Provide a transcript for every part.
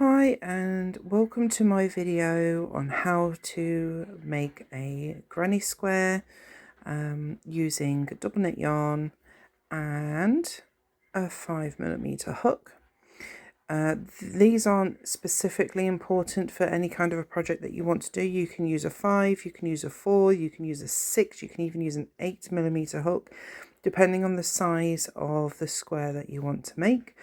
Hi and welcome to my video on how to make a granny square using double knit yarn and a 5mm hook. These aren't specifically important for any kind of a project that you want to do. You can use a 5, you can use a 4, you can use a 6, you can even use an 8mm hook, depending on the size of the square that you want to make.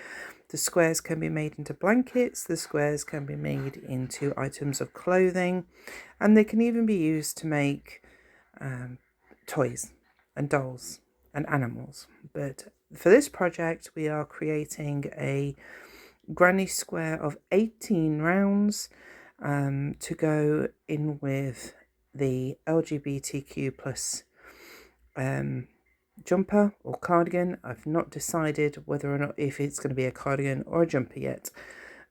The squares can be made into blankets, the squares can be made into items of clothing, and they can even be used to make toys and dolls and animals. But for this project, we are creating a granny square of 18 rounds to go in with the LGBTQ plus jumper or cardigan. I've not decided whether or not if it's going to be a cardigan or a jumper yet.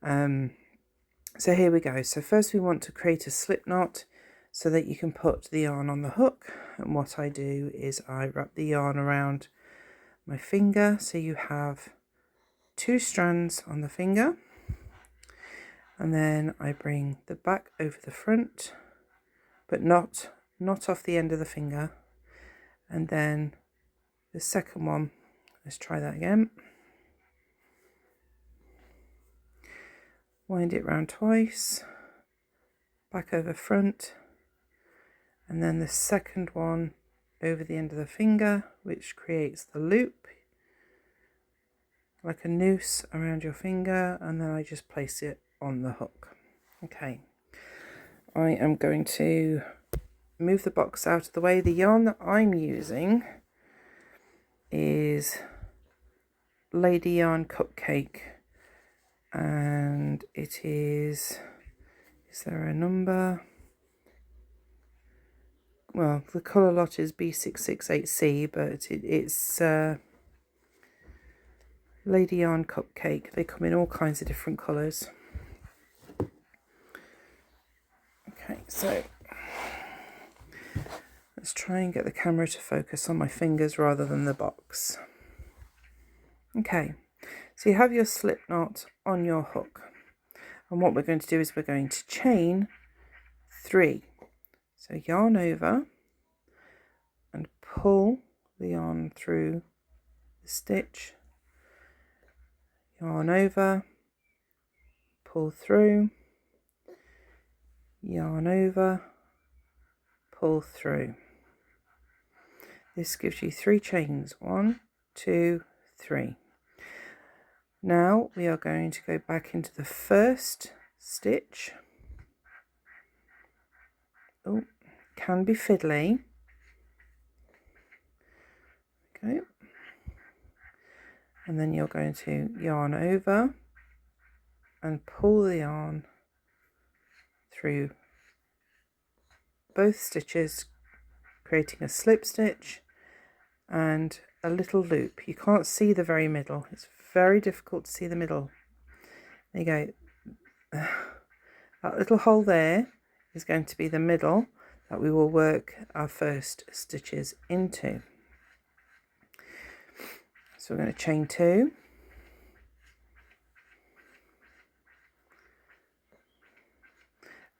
So here we go. So first we want to create a slip knot so that you can put the yarn on the hook. And what I do is I wrap the yarn around my finger, so you have 2 strands on the finger, and then I bring the back over the front, but not off the end of the finger, and then the second one, let's try that again. Wind it round twice, back over front, and then the second one over the end of the finger, which creates the loop, like a noose around your finger, and then I just place it on the hook. Okay, I am going to move the box out of the way. The yarn that I'm using is Lady Yarn Cupcake, and it is there a number? Well, the colour lot is B668C, but it's Lady Yarn Cupcake. They come in all kinds of different colours. Okay, so let's try and get the camera to focus on my fingers rather than the box. Okay, so you have your slip knot on your hook, and what we're going to do is we're going to chain 3. So yarn over and pull the yarn through the stitch, yarn over, pull through, yarn over, pull through. This gives you 3 chains, 1, 2, 3. Now we are going to go back into the first stitch. Oh, can be fiddly. Okay. And then you're going to yarn over and pull the yarn through both stitches, creating a slip stitch and a little loop. You can't see the very middle. It's very difficult to see the middle. There you go. That little hole there is going to be the middle that we will work our first stitches into. So we're going to chain 2,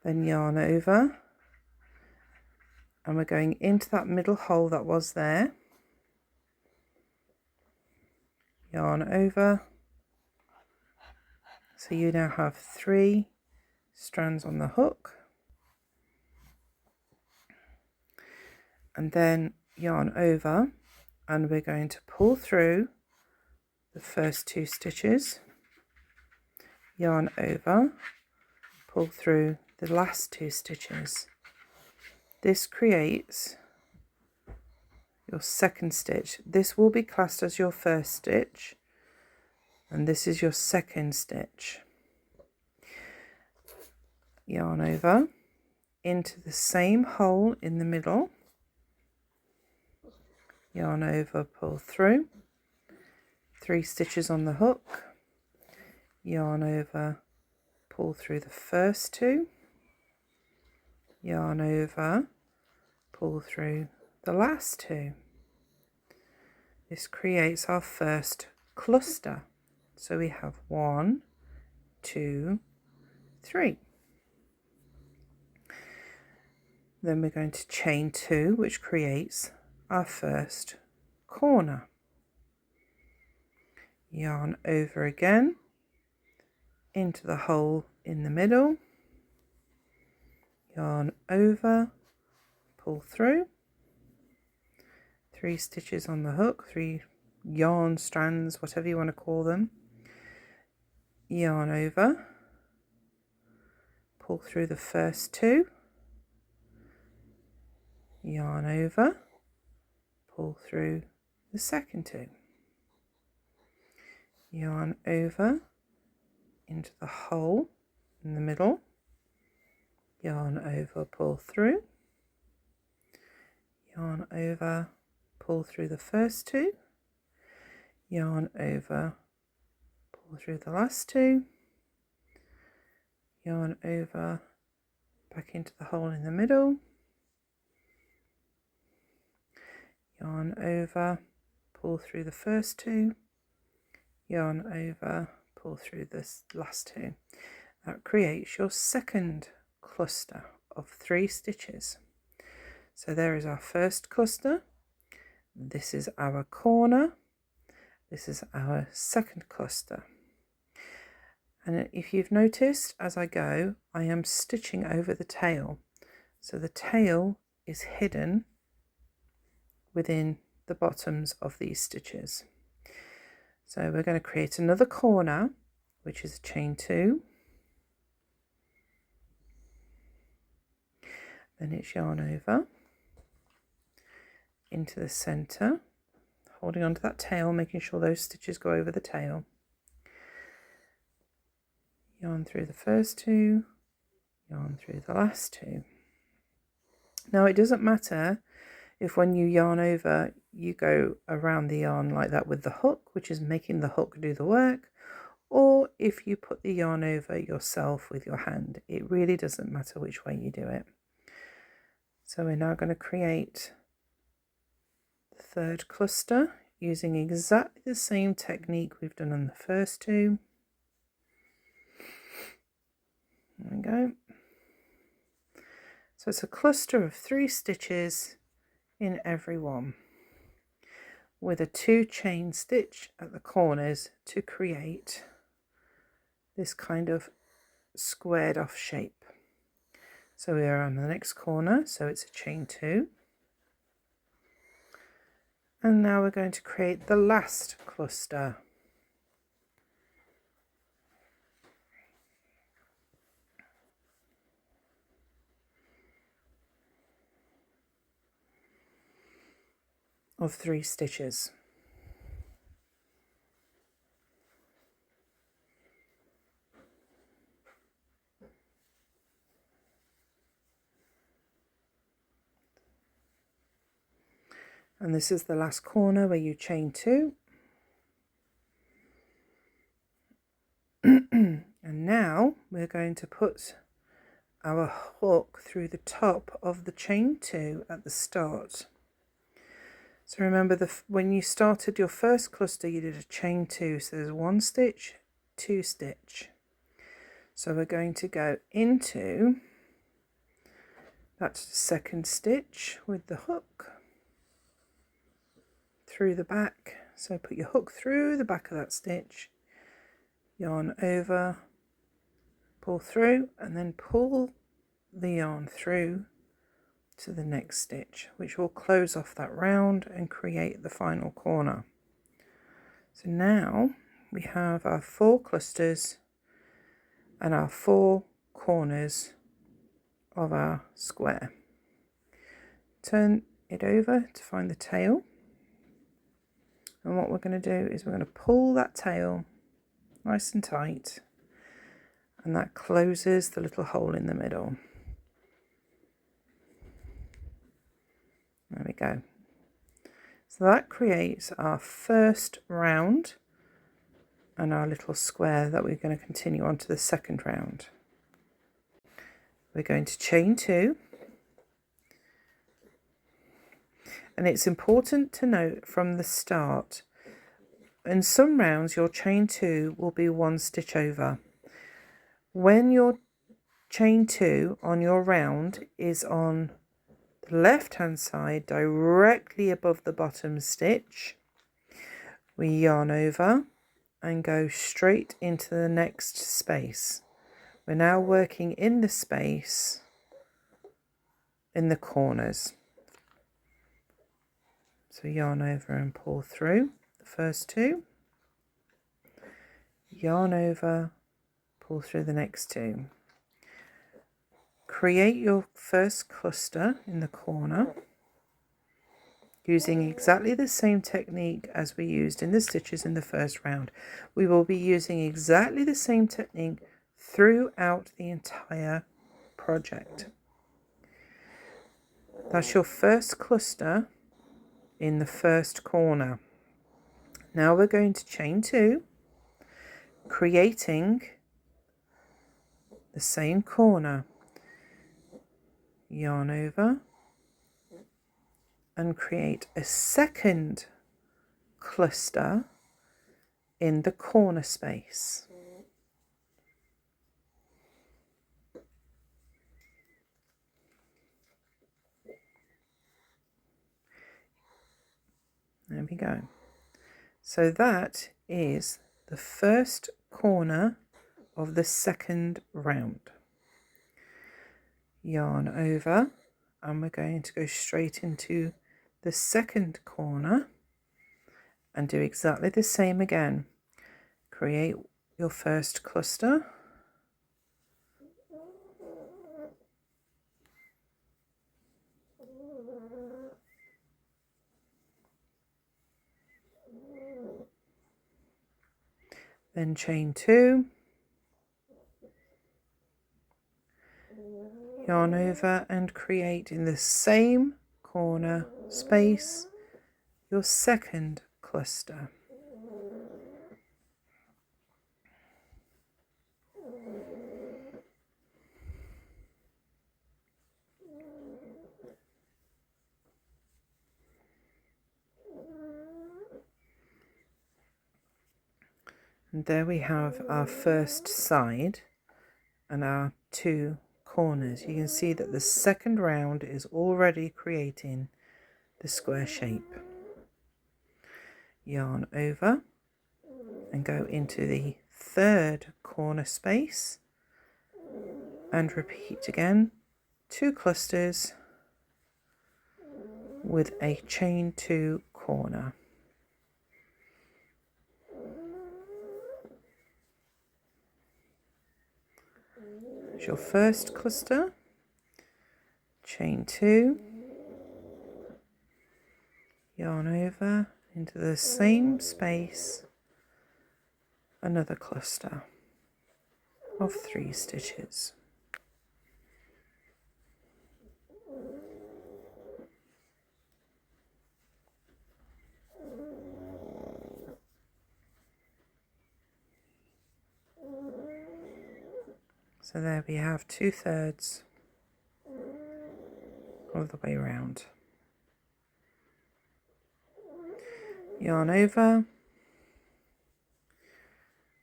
then yarn over, and we're going into that middle hole that was there, yarn over. So you now have 3 strands on the hook, and then yarn over, and we're going to pull through the first 2 stitches, yarn over, pull through the last 2 stitches. This creates your second stitch. This will be classed as your first stitch, and this is your second stitch. Yarn over into the same hole in the middle, yarn over, pull through, 3 stitches on the hook, yarn over, pull through the first 2, yarn over, pull through the last 2. This creates our first cluster. So we have 1, 2, 3. Then we're going to chain 2, which creates our first corner. Yarn over again into the hole in the middle, yarn over, pull through, 3 stitches on the hook, 3 yarn strands, whatever you want to call them, yarn over, pull through the first 2, yarn over, pull through the second 2, yarn over into the hole in the middle, yarn over, pull through, yarn over, pull through the first 2, yarn over, pull through the last 2, yarn over, back into the hole in the middle, yarn over, pull through the first 2, yarn over, pull through this last 2. That creates your second cluster of 3 stitches. So there is our first cluster, this is our corner, this is our second cluster. And if you've noticed, as I go, I am stitching over the tail. So the tail is hidden within the bottoms of these stitches. So we're going to create another corner, which is a chain 2. Then it's yarn over into the center, holding onto that tail, making sure those stitches go over the tail. Yarn through the first 2, yarn through the last 2. Now it doesn't matter if when you yarn over you go around the yarn like that with the hook, which is making the hook do the work, or if you put the yarn over yourself with your hand. It really doesn't matter which way you do it. So we're now going to create the third cluster using exactly the same technique we've done on the first 2. There we go. So it's a cluster of 3 stitches in every one, with a 2 chain stitch at the corners to create this kind of squared off shape. So we are on the next corner, so it's a chain 2. And now we're going to create the last cluster. Of 3 stitches. And this is the last corner where you chain 2. And now we're going to put our hook through the top of the chain 2 at the start. So remember, when you started your first cluster you did a chain 2, so there's 1 stitch, 2 stitch. So we're going to go into that second stitch with the hook through the back. So put your hook through the back of that stitch, yarn over, pull through, and then pull the yarn through to the next stitch, which will close off that round and create the final corner. So now we have our 4 clusters and our 4 corners of our square. Turn it over to find the tail, and what we're going to do is we're going to pull that tail nice and tight, and that closes the little hole in the middle. There we go. So that creates our first round and our little square that we're going to continue on to the second round. We're going to chain 2, and it's important to note from the start, in some rounds your chain 2 will be 1 stitch over. When you're chain 2 on your round is on the left hand side directly above the bottom stitch. We yarn over and go straight into the next space. We're now working in the space in the corners. So yarn over and pull through the first 2, yarn over, pull through the next 2. Create your first cluster in the corner using exactly the same technique as we used in the stitches in the first round. We will be using exactly the same technique throughout the entire project. That's your first cluster in the first corner. Now we're going to chain 2, creating the same corner. Yarn over and create a second cluster in the corner space. There we go. So that is the first corner of the second round. Yarn over and we're going to go straight into the second corner and do exactly the same again. Create your first cluster. Then chain 2, yarn over and create in the same corner space your second cluster. And there we have our first side and our 2 corners. You can see that the second round is already creating the square shape. Yarn over and go into the third corner space and repeat again 2 clusters with a chain 2 corner. There's your first cluster, chain 2, yarn over into the same space, another cluster of 3 stitches. So there we have 2/3 of the way around. Yarn over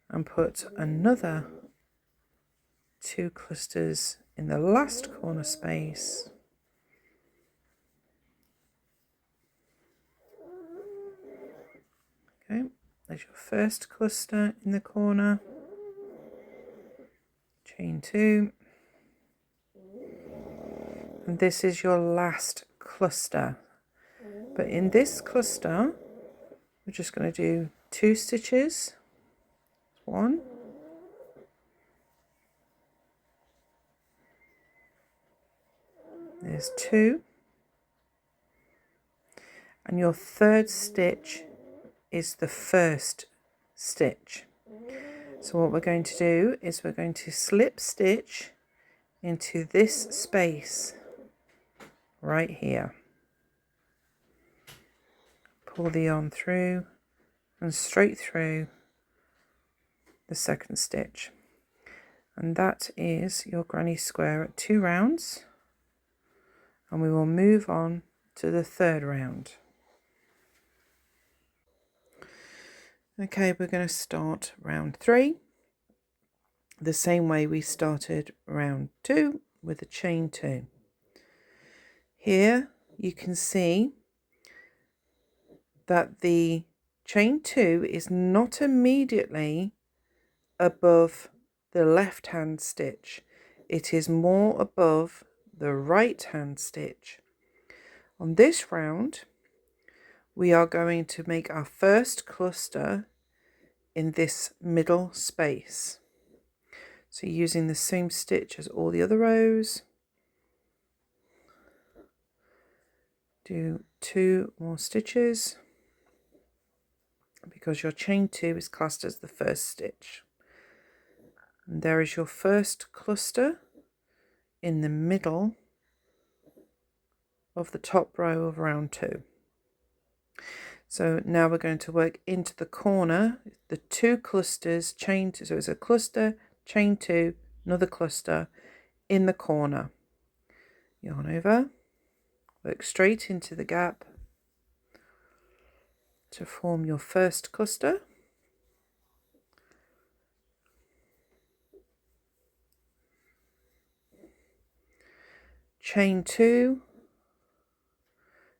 and put another 2 clusters in the last corner space. Okay, there's your first cluster in the corner, chain 2, and this is your last cluster. But in this cluster, we're just going to do 2 stitches, 1, there's 2, and your third stitch is the first stitch. So what we're going to do is we're going to slip stitch into this space right here. Pull the yarn through and straight through the second stitch. And that is your granny square at 2 rounds. And we will move on to the third round. Okay, we're going to start round 3. the same way we started round 2 with a chain 2. Here you can see that the chain 2 is not immediately above the left hand stitch. It is more above the right hand stitch. On this round, we are going to make our first cluster in this middle space. So using the same stitch as all the other rows, do 2 more stitches because your chain 2 is classed as the first stitch. And there is your first cluster in the middle of the top row of round 2. So now we're going to work into the corner, the 2 clusters, chain 2, so it's a cluster, chain 2, another cluster in the corner. Yarn over, work straight into the gap to form your first cluster. Chain 2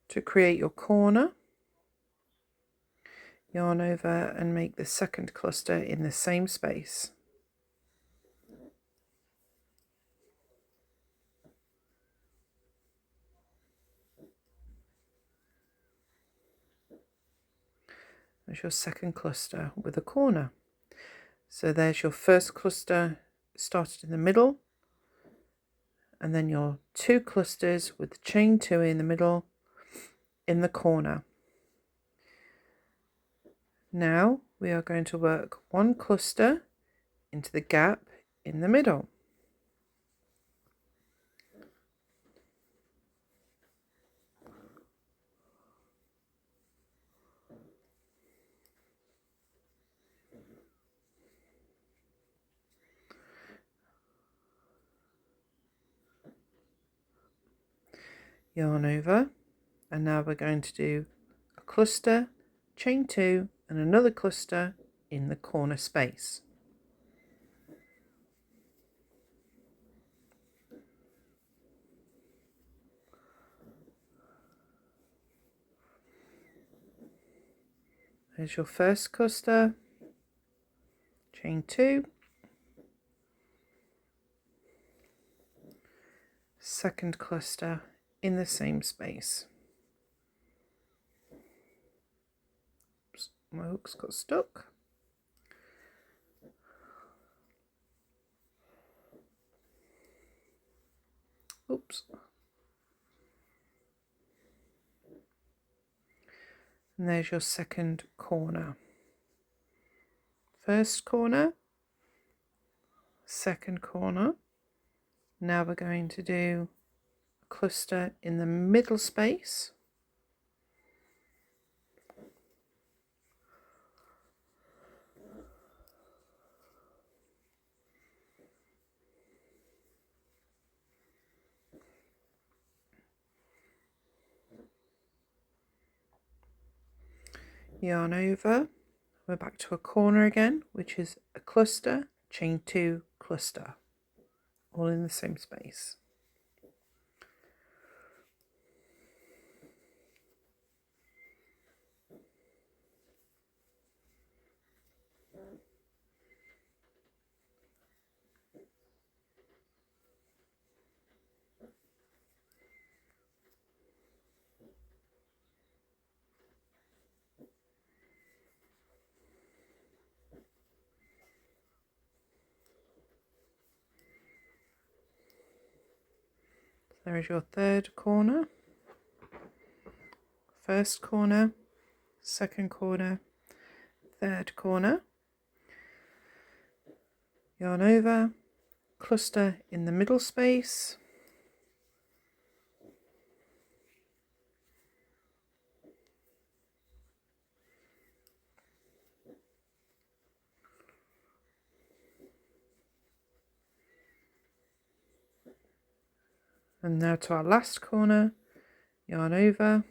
to create your corner. Yarn over and make the second cluster in the same space. There's your second cluster with a corner. So there's your first cluster started in the middle, and then your 2 clusters with the chain 2 in the middle in the corner. Now we are going to work 1 cluster into the gap in the middle. Yarn over, and now we're going to do a cluster, chain 2 and another cluster in the corner space. There's your first cluster, chain 2, second cluster in the same space. Oops, my hook's got stuck. Oops. And there's your second corner. First corner, second corner. Now we're going to do a cluster in the middle space. Yarn over, we're back to a corner again, which is a cluster, chain 2, cluster, all in the same space. There is your third corner, first corner, second corner, third corner. Yarn over, cluster in the middle space. And now to our last corner, yarn over,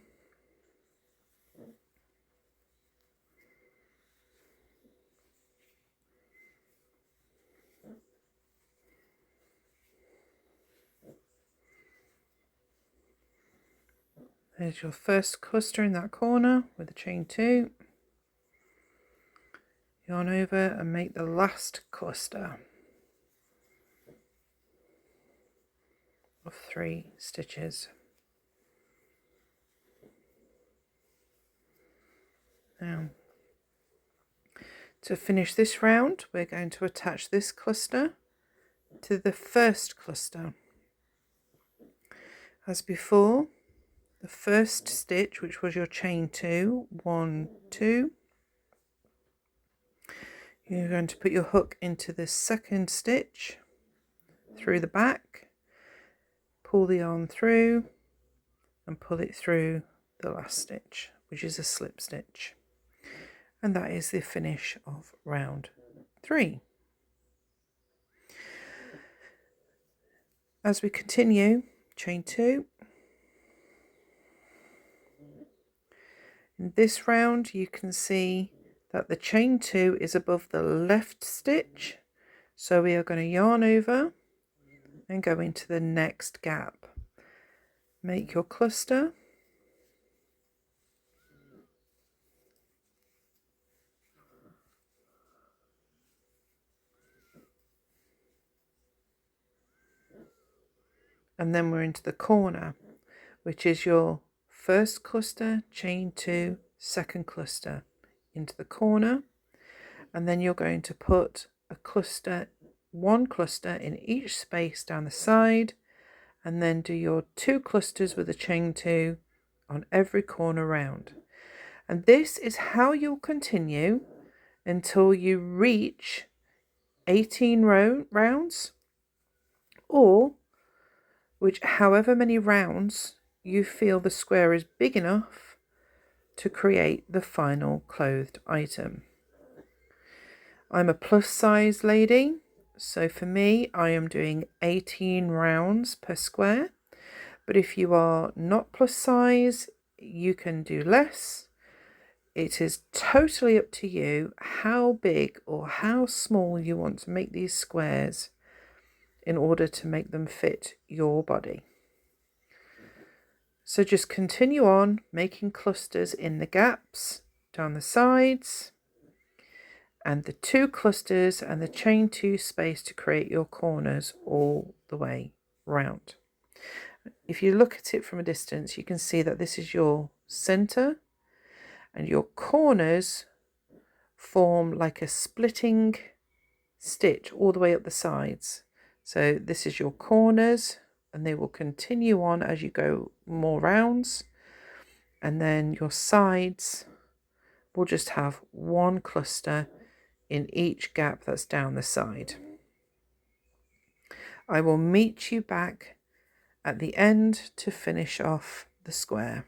There's your first cluster in that corner with a chain 2. Yarn over and make the last cluster of 3 stitches. Now, to finish this round, we're going to attach this cluster to the first cluster. As before, the first stitch, which was your chain 2, 1, 2, you're going to put your hook into the second stitch through the back, pull the yarn through and pull it through the last stitch, which is a slip stitch. And that is the finish of round 3. As we continue, chain 2. In this round, you can see that the chain 2 is above the left stitch. So we are going to yarn over and go into the next gap. Make your cluster. And then we're into the corner, which is your first cluster, chain 2, second cluster into the corner. And then you're going to put a cluster, 1 cluster in each space down the side, and then do your 2 clusters with a chain 2 on every corner round. And this is how you'll continue until you reach 18 rounds, or however many rounds you feel the square is big enough to create the final clothed item. I'm a plus size lady, so for me I am doing 18 rounds per square, but if you are not plus size, you can do less. It is totally up to you how big or how small you want to make these squares in order to make them fit your body. So just continue on making clusters in the gaps down the sides, and the 2 clusters and the chain 2 space to create your corners all the way round. If you look at it from a distance, you can see that this is your center, and your corners form like a splitting stitch all the way up the sides. So this is your corners, and they will continue on as you go more rounds, and then your sides will just have 1 cluster in each gap that's down the side. I will meet you back at the end to finish off the square.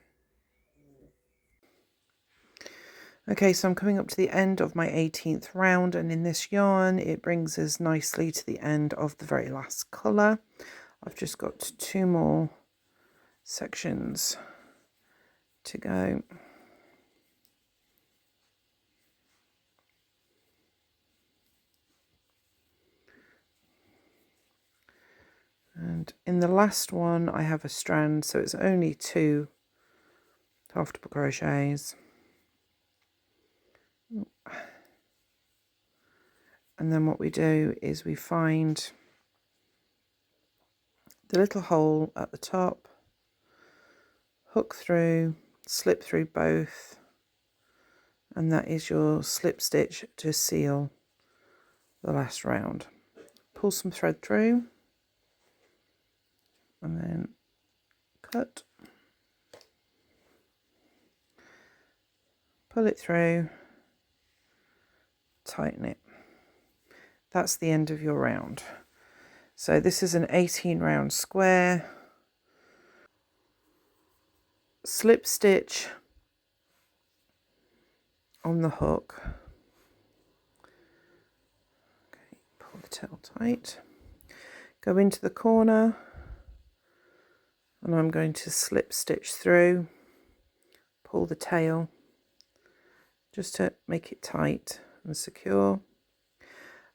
Okay, so I'm coming up to the end of my 18th round, and in this yarn it brings us nicely to the end of the very last colour. I've just got 2 more sections to go. And in the last one I have a strand, so it's only 2 half double crochets. And then what we do is we find the little hole at the top, hook through, slip through both, and that is your slip stitch to seal the last round. Pull some thread through and then cut, pull it through, tighten it. That's the end of your round. So this is an 18 round square. Slip stitch on the hook. Okay, pull the tail tight. Go into the corner, and I'm going to slip stitch through, pull the tail just to make it tight and secure.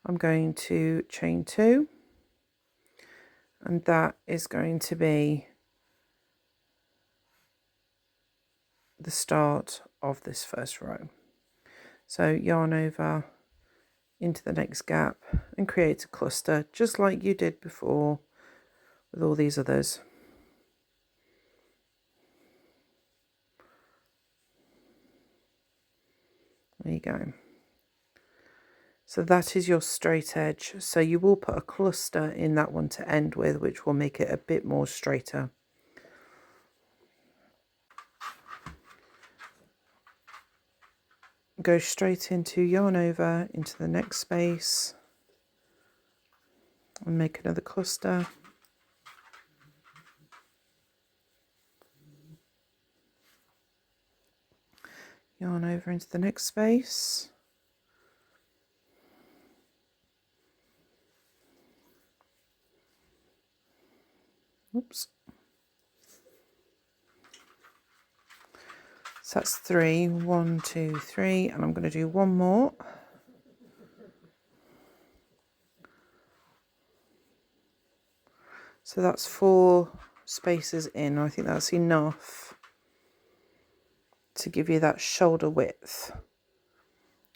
I'm going to chain 2, and that is going to be the start of this first row. So yarn over into the next gap and create a cluster just like you did before with all these others. There you go. So that is your straight edge. So you will put a cluster in that one to end with, which will make it a bit more straighter. Go straight into yarn over into the next space and make another cluster. Yarn over into the next space. Oops. So that's 3, 1, 2, 3, and I'm going to do one more. So that's 4 spaces in. I think that's enough to give you that shoulder width.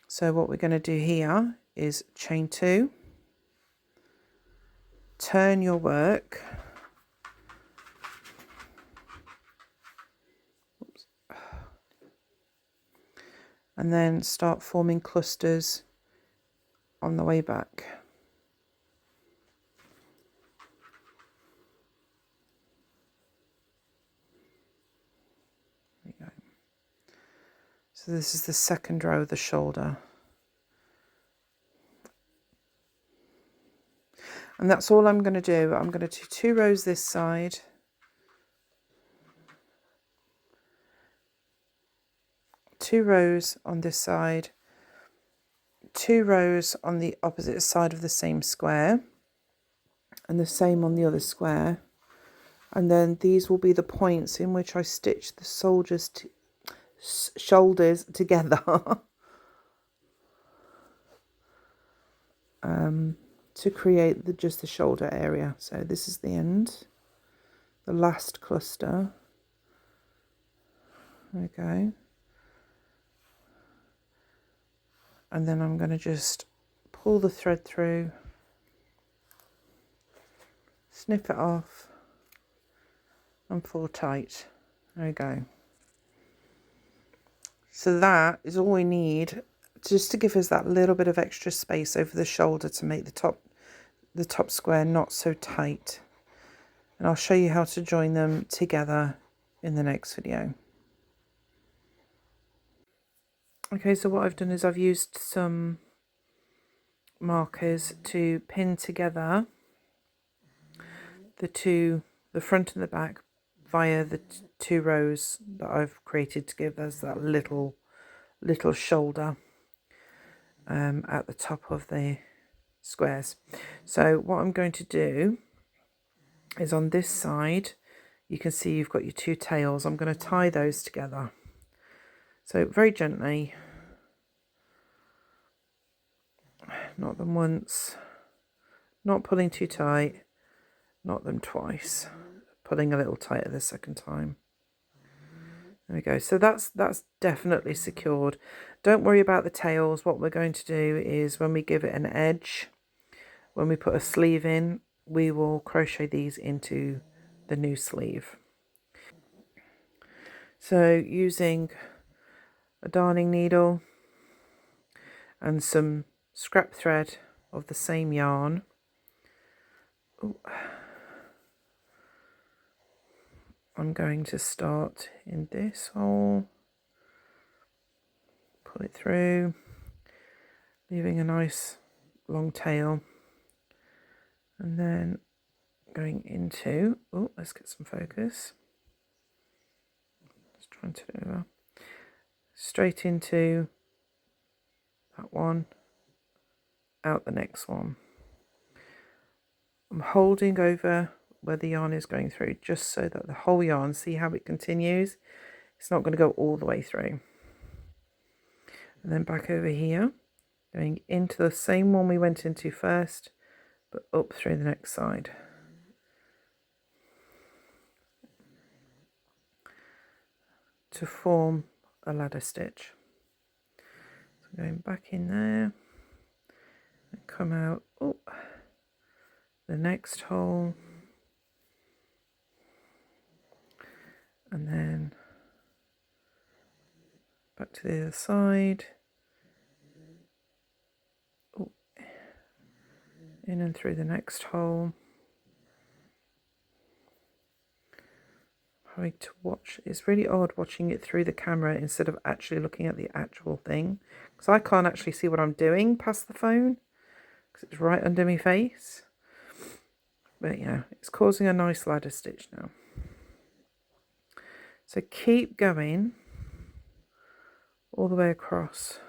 So what we're going to do here is chain 2, turn your work, oops, and then start forming clusters on the way back. There we go. So this is the second row of the shoulder. And that's all I'm going to do. I'm going to do 2 rows this side, 2 rows on this side, 2 rows on the opposite side of the same square, and the same on the other square. And then these will be the points in which I stitch the shoulders together to create just the shoulder area. So this is the end, the last cluster. There we go. And then I'm going to just pull the thread through, snip it off and pull tight. There we go. So that is all we need just to give us that little bit of extra space over the shoulder to make the top square not so tight. And I'll show you how to join them together in the next video. Okay, so what I've done is I've used some markers to pin together the front and the back via the 2 rows that I've created to give us that little shoulder at the top of the squares. So what I'm going to do is on this side, you can see you've got your 2 tails. I'm going to tie those together. So very gently, knot them once, not pulling too tight, knot them twice, pulling a little tighter the second time. There we go. So that's definitely secured. Don't worry about the tails. What we're going to do is when we give it an edge, when we put a sleeve in, we will crochet these into the new sleeve. So using a darning needle and some scrap thread of the same yarn. Ooh. I'm going to start in this hole, pull it through, leaving a nice long tail, and then going into, oh, let's get some focus. Let's try and turn it over. Straight into that one, out the next one. I'm holding over where the yarn is going through, just so that the whole yarn, see how it continues? It's not going to go all the way through. And then back over here, going into the same one we went into first, but up through the next side. to form a ladder stitch. So going back in there and come out the next hole, and then back to the other side, in and through the next hole. Having to watch, it's really odd watching it through the camera instead of actually looking at the actual thing, because I can't actually see what I'm doing past the phone because it's right under my face. But yeah, it's causing a nice ladder stitch now. So keep going all the way across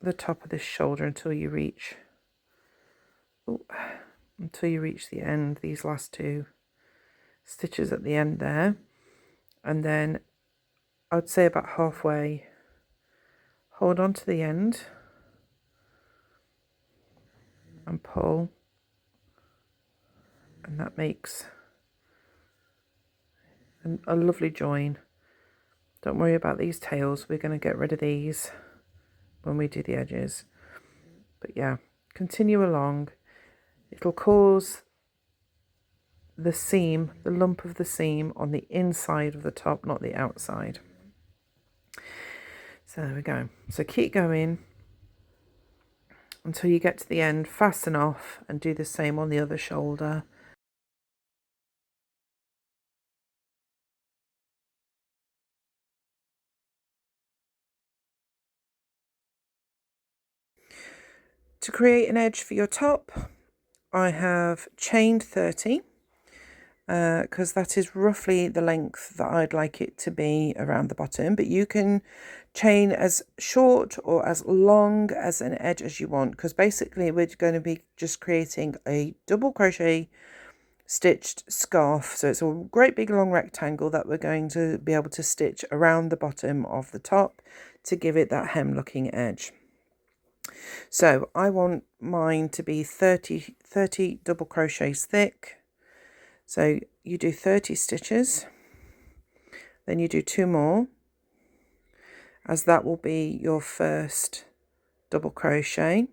the top of this shoulder until you reach the end, these last two stitches at the end there. And then I'd say about halfway, hold on to the end and pull, and that makes a lovely join. Don't worry about these tails, we're going to get rid of these when we do the edges. But yeah, continue along. It'll cause the seam, the lump of the seam, on the inside of the top, not the outside. So there we go. So keep going until you get to the end, fasten off, and do the same on the other shoulder. To create an edge for your top, I have chained 30 because that is roughly the length that I'd like it to be around the bottom, but you can chain as short or as long as an edge as you want, because basically we're going to be just creating a double crochet stitched scarf. So it's a great big long rectangle that we're going to be able to stitch around the bottom of the top to give it that hem looking edge. So I want mine to be 30 double crochets thick. So you do 30 stitches, then you do 2 more, as that will be your first double crochet.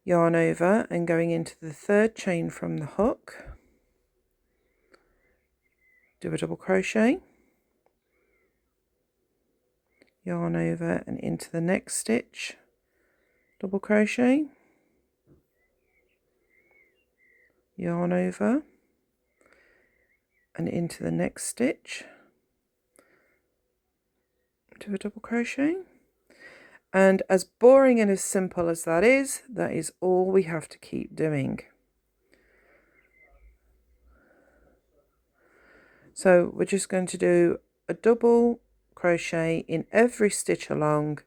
Yarn over and going into the 3rd chain from the hook, do a double crochet, yarn over and into the next stitch, double crochet, yarn over and into the next stitch, do a double crochet. And as boring and as simple as that is all we have to keep doing. So we're just going to do a double crochet in every stitch along.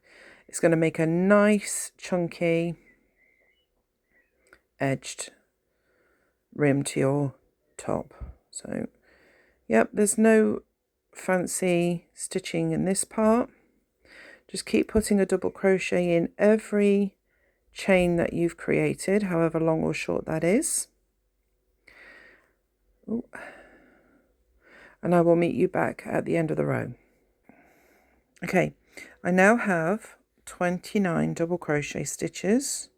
It's going to make a nice chunky edged rim to your top. So yep, there's no fancy stitching in this part. Just keep putting a double crochet in every chain that you've created, however long or short that is. Ooh. And I will meet you back at the end of the row. Okay, I now have 29 double crochet stitches.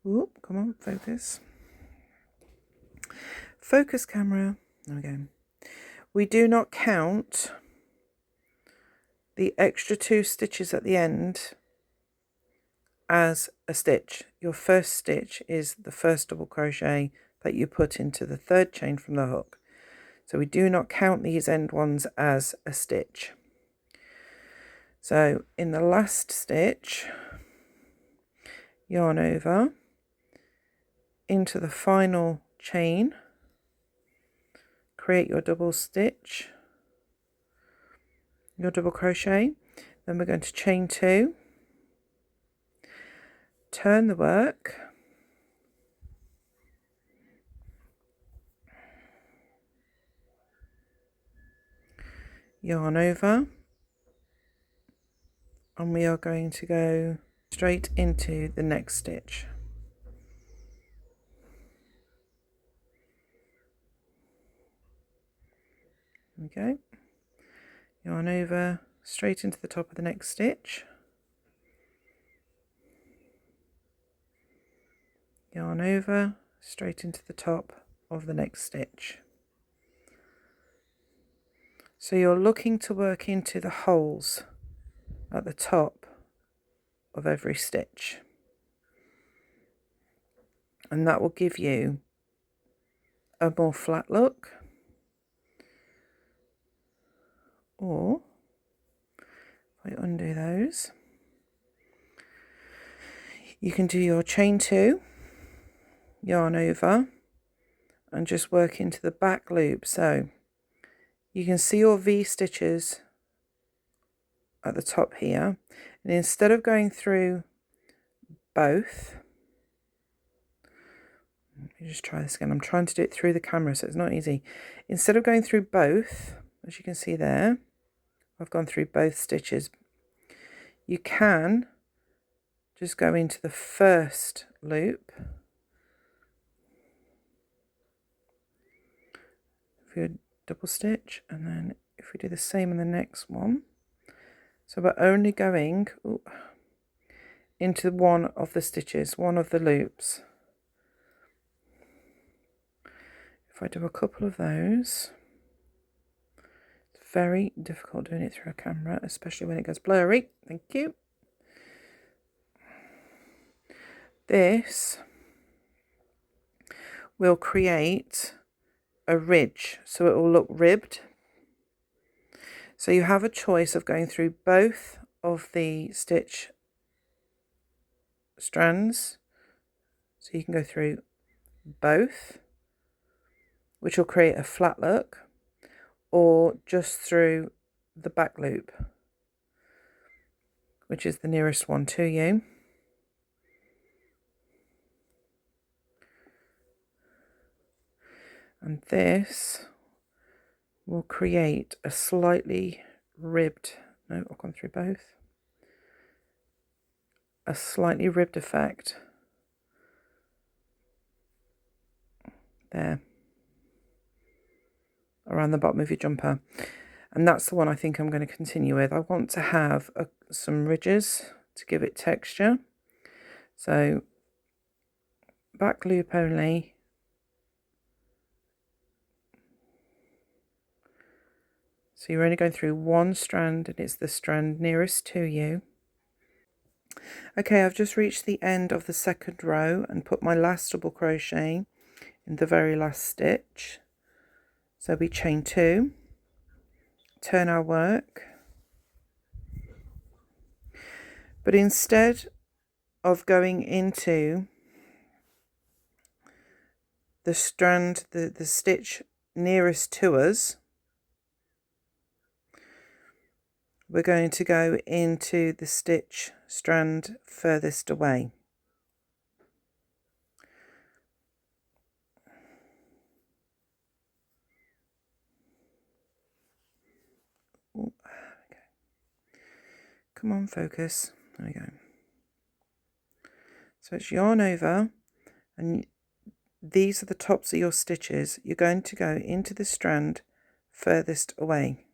Ooh, come on, focus. Focus, camera. There we go. We do not count the extra 2 stitches at the end as a stitch. Your first stitch is the first double crochet that you put into the 3rd chain from the hook. So we do not count these end ones as a stitch. So in the last stitch, yarn over into the final chain, create your double stitch, your double crochet, then we're going to chain 2, turn the work, yarn over, and we are going to go straight into the next stitch. There we go. Yarn over, straight into the top of the next stitch. Yarn over, straight into the top of the next stitch. So you're looking to work into the holes at the top of every stitch. And that will give you a more flat look. Or, if I undo those, you can do your chain 2, yarn over, and just work into the back loop. So you can see your V stitches at the top here, and instead of going through both, let me just try this again. I'm trying to do it through the camera, so it's not easy. Instead of going through both, as you can see there, I've gone through both stitches. You can just go into the first loop. If you double stitch, and then if we do the same in the next one. So we're only going into one of the stitches, one of the loops. If I do a couple of those, it's very difficult doing it through a camera, especially when it goes blurry. Thank you. This will create a ridge, so it will look ribbed. So you have a choice of going through both of the stitch strands. So you can go through both, which will create a flat look, or just through the back loop, which is the nearest one to you. And this will create a slightly ribbed, no, I've gone through both, a slightly ribbed effect there around the bottom of your jumper. And that's the one I think I'm going to continue with. I want to have some ridges to give it texture. So back loop only. So you're only going through one strand, and it's the strand nearest to you. Okay, I've just reached the end of the second row and put my last double crochet in the very last stitch. So we chain 2, turn our work, but instead of going into the strand, the stitch nearest to us, we're going to go into the stitch strand furthest away. Ooh, okay. Come on, focus. There we go. So it's yarn over, and these are the tops of your stitches. You're going to go into the strand furthest away.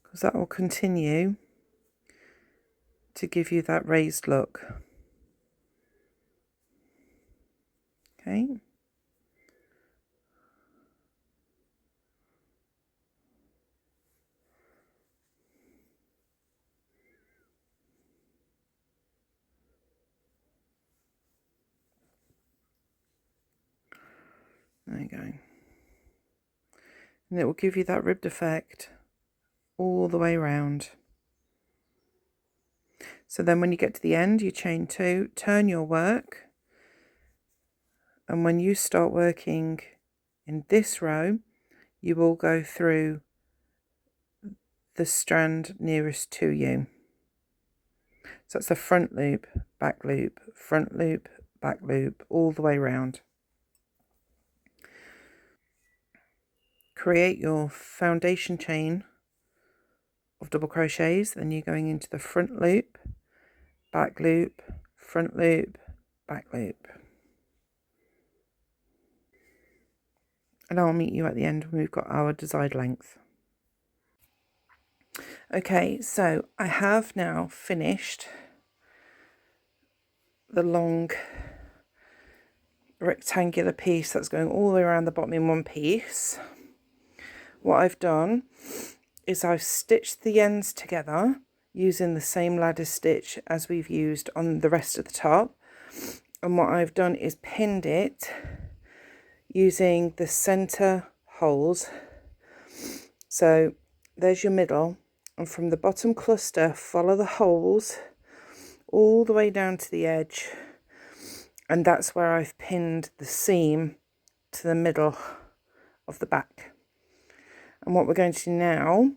Because that will continue to give you that raised look. Okay. There you go. And it will give you that ribbed effect all the way around. So then when you get to the end, you chain 2, turn your work, and when you start working in this row, you will go through the strand nearest to you. So it's the front loop, back loop, front loop, back loop, all the way around. Create your foundation chain of double crochets, then you're going into the front loop, back loop, front loop, back loop. And I'll meet you at the end when we've got our desired length. Okay, so I have now finished the long rectangular piece that's going all the way around the bottom in one piece. What I've done is I've stitched the ends together using the same ladder stitch as we've used on the rest of the top, and what I've done is pinned it using the center holes. So there's your middle, and from the bottom cluster follow the holes all the way down to the edge, and that's where I've pinned the seam to the middle of the back. And what we're going to do now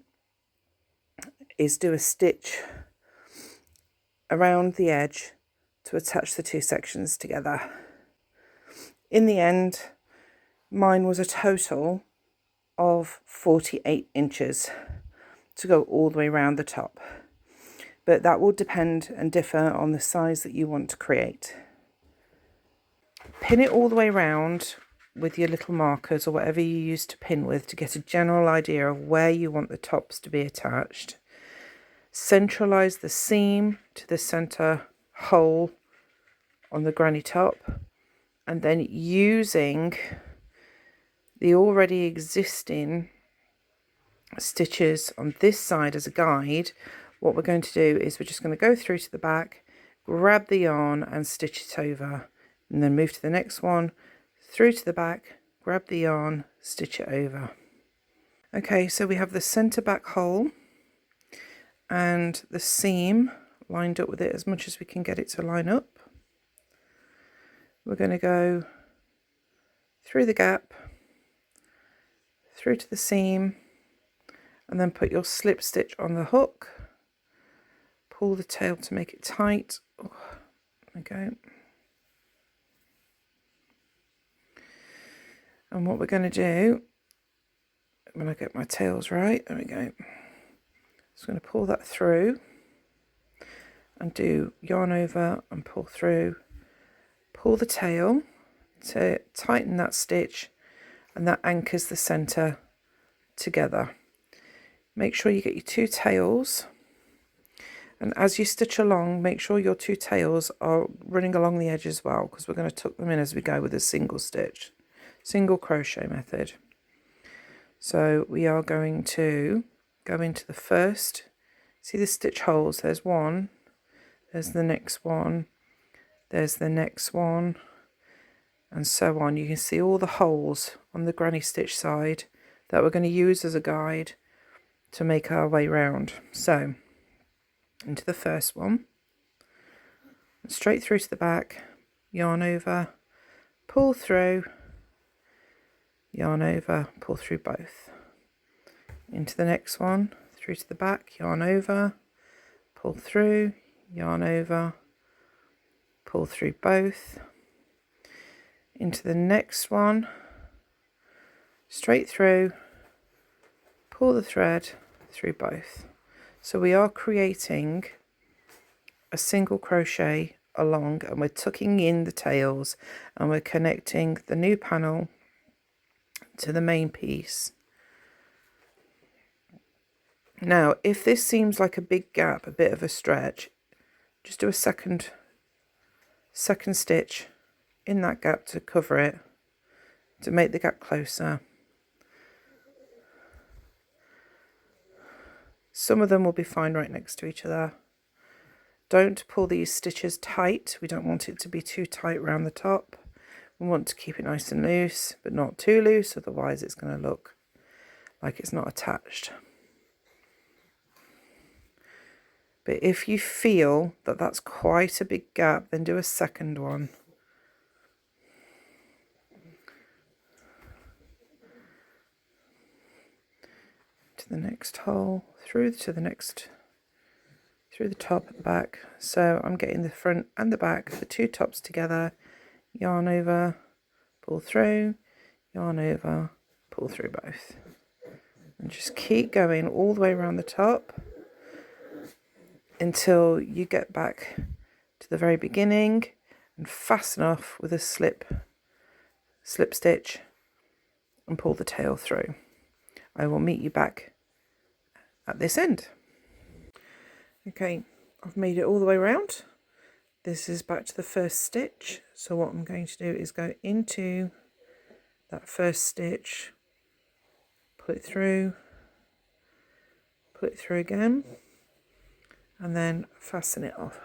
is do a stitch around the edge to attach the two sections together. In the end, mine was a total of 48 inches to go all the way around the top, but that will depend and differ on the size that you want to create. Pin it all the way around with your little markers or whatever you use to pin with to get a general idea of where you want the tops to be attached. Centralize the seam to the center hole on the granny top, and then using the already existing stitches on this side as a guide, what we're going to do is we're just going to go through to the back, grab the yarn and stitch it over, and then move to the next one, through to the back, grab the yarn, stitch it over. Okay, so we have the center back hole and the seam lined up with it as much as we can get it to line up. We're going to go through the gap, through to the seam, and then put your slip stitch on the hook. Pull the tail to make it tight. Oh, there we go. And what we're going to do, when I get my tails right, there we go. Just going to pull that through and do yarn over and pull through. Pull the tail to tighten that stitch, and that anchors the center together. Make sure you get your two tails, and as you stitch along, make sure your two tails are running along the edge as well, because we're going to tuck them in as we go with a single crochet method. So we are going to go into the first, see the stitch holes, there's one, there's the next one, there's the next one, and so on. You can see all the holes on the granny stitch side that we're going to use as a guide to make our way round. So into the first one, straight through to the back, yarn over, pull through, yarn over, pull through both. Into the next one, through to the back, yarn over, pull through, yarn over, pull through both. Into the next one, straight through, pull the thread through both. So we are creating a single crochet along, and we're tucking in the tails, and we're connecting the new panel to the main piece. Now, if this seems like a big gap, a bit of a stretch, just do a second stitch in that gap to cover it, to make the gap closer. Some of them will be fine right next to each other. Don't pull these stitches tight. We don't want it to be too tight around the top. We want to keep it nice and loose, but not too loose, otherwise it's going to look like it's not attached. But if you feel that that's quite a big gap, then do a second one. To the next hole, through to the next through the top at the back. So I'm getting the front and the back, the two tops together, yarn over, pull through, yarn over, pull through both. And just keep going all the way around the top until you get back to the very beginning and fasten off with a slip stitch and pull the tail through. I will meet you back at this end. Okay, I've made it all the way around. This is back to the first stitch. So what I'm going to do is go into that first stitch, pull it through again, and then fasten it off.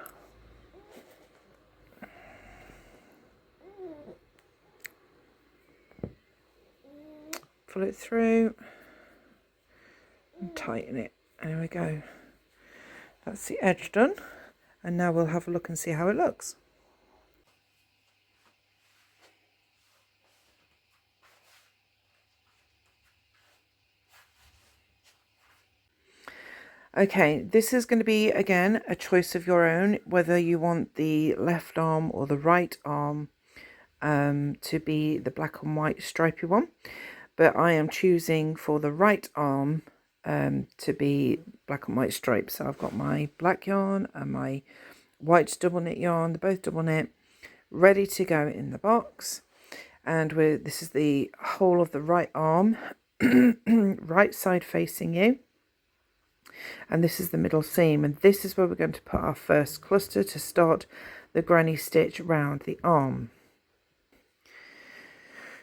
Pull it through and tighten it. There we go. That's the edge done. And now we'll have a look and see how it looks. Okay, this is going to be, again, a choice of your own, whether you want the left arm or the right arm to be the black and white stripy one. But I am choosing for the right arm to be black and white stripes. So I've got my black yarn and my white double knit yarn, they're both double knit, ready to go in the box. And this is the whole of the right arm, right side facing you. And this is the middle seam, and this is where we're going to put our first cluster to start the granny stitch round the arm.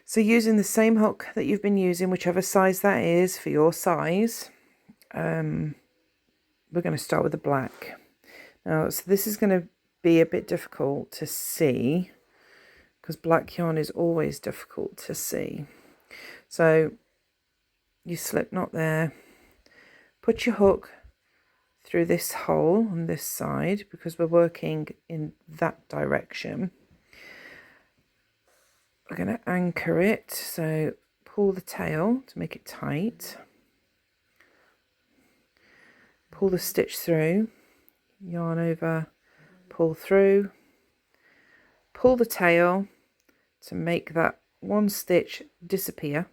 So using the same hook that you've been using, whichever size that is for your size, we're going to start with the black. Now, so this is going to be a bit difficult to see because black yarn is always difficult to see. So you slip knot there, put your hook through this hole on this side because we're working in that direction. We're going to anchor it, so pull the tail to make it tight, pull the stitch through, yarn over, pull through, pull the tail to make that one stitch disappear.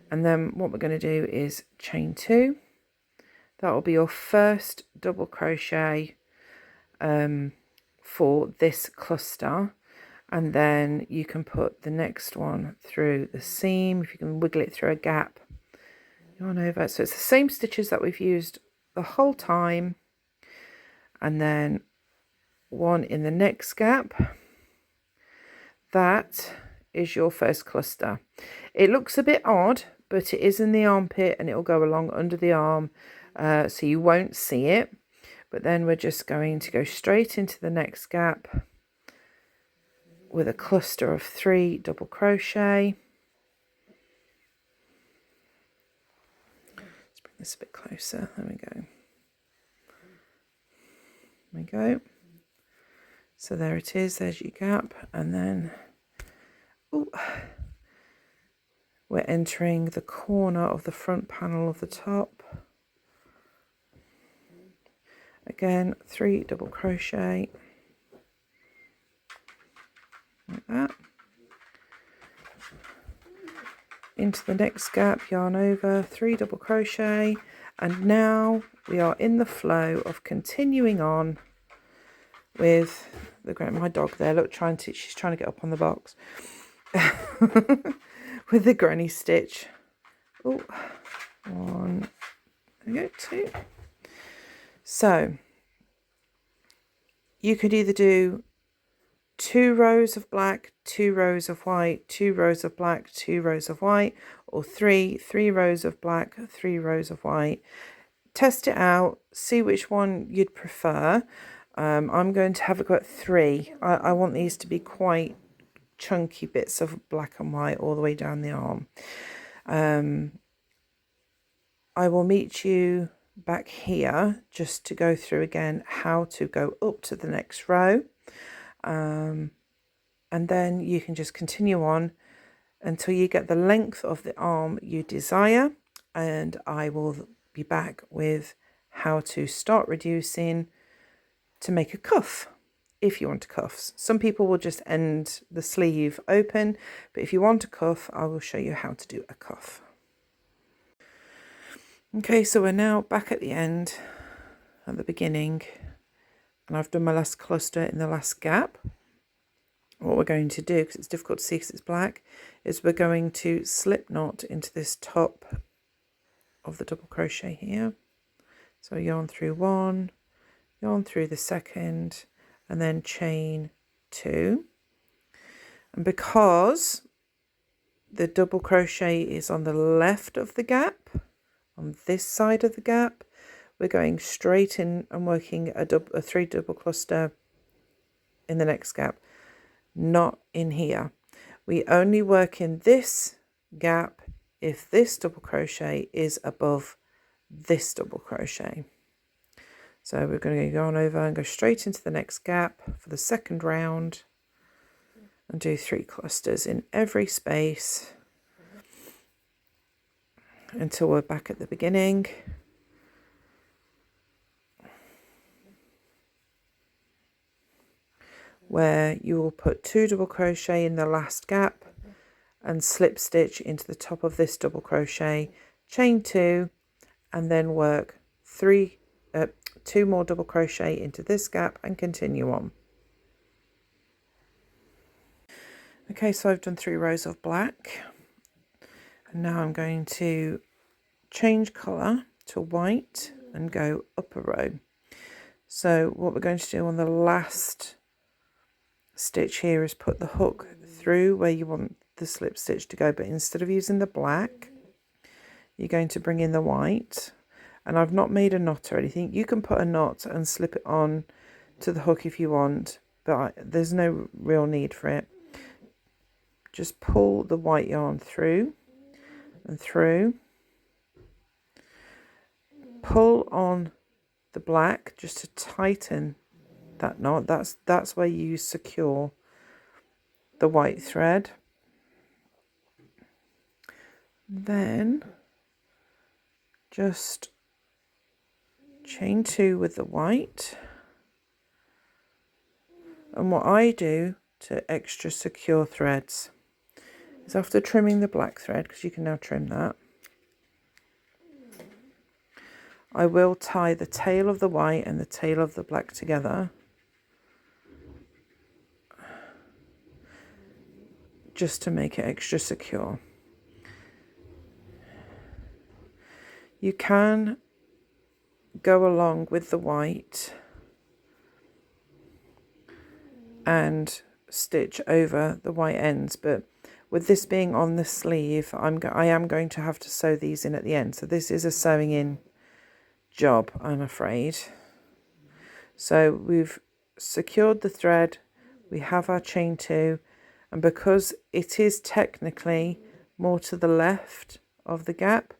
And then what we're going to do is chain 2. That will be your first double crochet for this cluster, and then you can put the next one through the seam if you can wiggle it through a gap, yarn over. So it's the same stitches that we've used the whole time, and then one in the next gap. That is your first cluster. It looks a bit odd, but it is in the armpit and it will go along under the arm, so you won't see it. But then we're just going to go straight into the next gap with a cluster of 3 double crochet. Let's bring this a bit closer. There we go. There we go. So there it is, there's your gap, and then we're entering the corner of the front panel of the top. Again, 3 double crochet like that. Into the next gap, yarn over, 3 double crochet, and now we are in the flow of continuing on with my dog there. Look, she's trying to get up on the box with the granny stitch. Oh, 1, there we go, 2. So you could either do 2 rows of black, 2 rows of white, 2 rows of black, 2 rows of white, or 3 rows of black, 3 rows of white. Test it out, see which one you'd prefer. I'm going to have a go at 3. I want these to be quite chunky bits of black and white all the way down the arm. I will meet you back here just to go through again how to go up to the next row. And then you can just continue on until you get the length of the arm you desire, and I will be back with how to start reducing to make a cuff if you want a cuff. Some people will just end the sleeve open, but if you want a cuff, I will show you how to do a cuff. Okay, so we're now back at the end, at the beginning, and I've done my last cluster in the last gap. What we're going to do, because it's difficult to see because it's black, is we're going to slip knot into this top of the double crochet here. So yarn through one, yarn through the second, and then chain two. And because the double crochet is on the left of the gap, on this side of the gap, we're going straight in and working a 3 double cluster in the next gap, not in here. We only work in this gap if this double crochet is above this double crochet. So we're going to go on over and go straight into the next gap for the second round and do 3 clusters in every space until we're back at the beginning. Where you will put 2 double crochet in the last gap and slip stitch into the top of this double crochet, chain 2, and then work 2 more double crochet into this gap and continue on. Okay, so I've done 3 rows of black, and now I'm going to change colour to white and go up a row. So what we're going to do on the last stitch here is put the hook through where you want the slip stitch to go, but instead of using the black, you're going to bring in the white. And I've not made a knot or anything. You can put a knot and slip it on to the hook if you want, but there's no real need for it. Just pull the white yarn through and through. Pull on the black just to tighten that knot. That's where you secure the white thread. Then just chain 2 with the white. And what I do to extra secure threads is, after trimming the black thread, because you can now trim that, I will tie the tail of the white and the tail of the black together, just to make it extra secure. You can go along with the white and stitch over the white ends, but with this being on the sleeve, I am going to have to sew these in at the end. So this is a sewing in job, I'm afraid. So we've secured the thread, we have our chain 2, and because it is technically more to the left of the gap,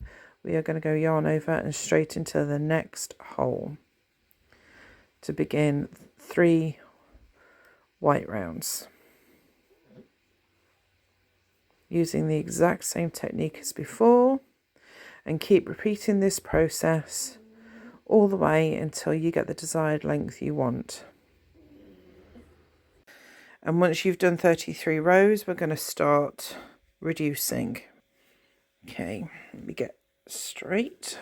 we are going to go yarn over and straight into the next hole to begin 3 white rounds, using the exact same technique as before, and keep repeating this process all the way until you get the desired length you want. And once you've done 33 rows, we're going to start reducing. Okay, let me get straight,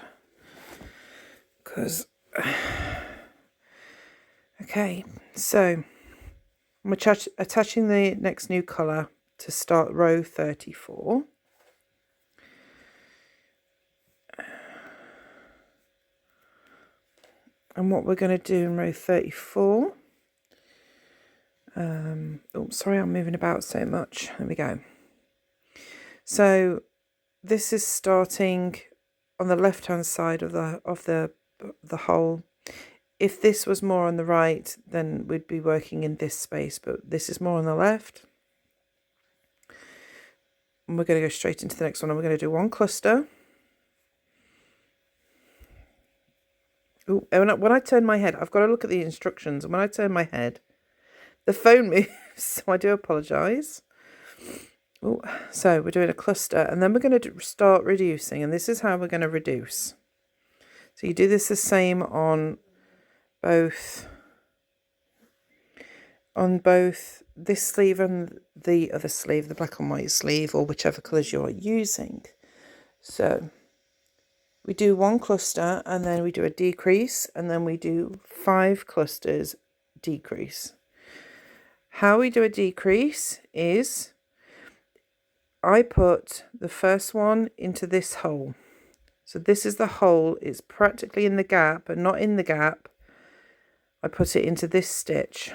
okay, so I'm attaching the next new colour to start row 34. And what we're going to do in row 34, oh sorry, I'm moving about so much, there we go. So this is starting on the left hand side of the hole. If this was more on the right, then we'd be working in this space, but this is more on the left. And we're going to go straight into the next one, and we're going to do 1 cluster. Ooh, when I turn my head, I've got to look at the instructions, and when I turn my head, the phone moves, so I do apologise. Ooh, so we're doing a cluster, and then we're going to start reducing, and this is how we're going to reduce. So So you do this the same on both this sleeve and the other sleeve, the black and white sleeve, or whichever colours you're using. So we do 1 cluster and then we do a decrease, and then we do 5 clusters decrease. How we do a decrease is I put the first one into this hole. So this is the hole, it's practically in the gap, but not in the gap. I put it into this stitch.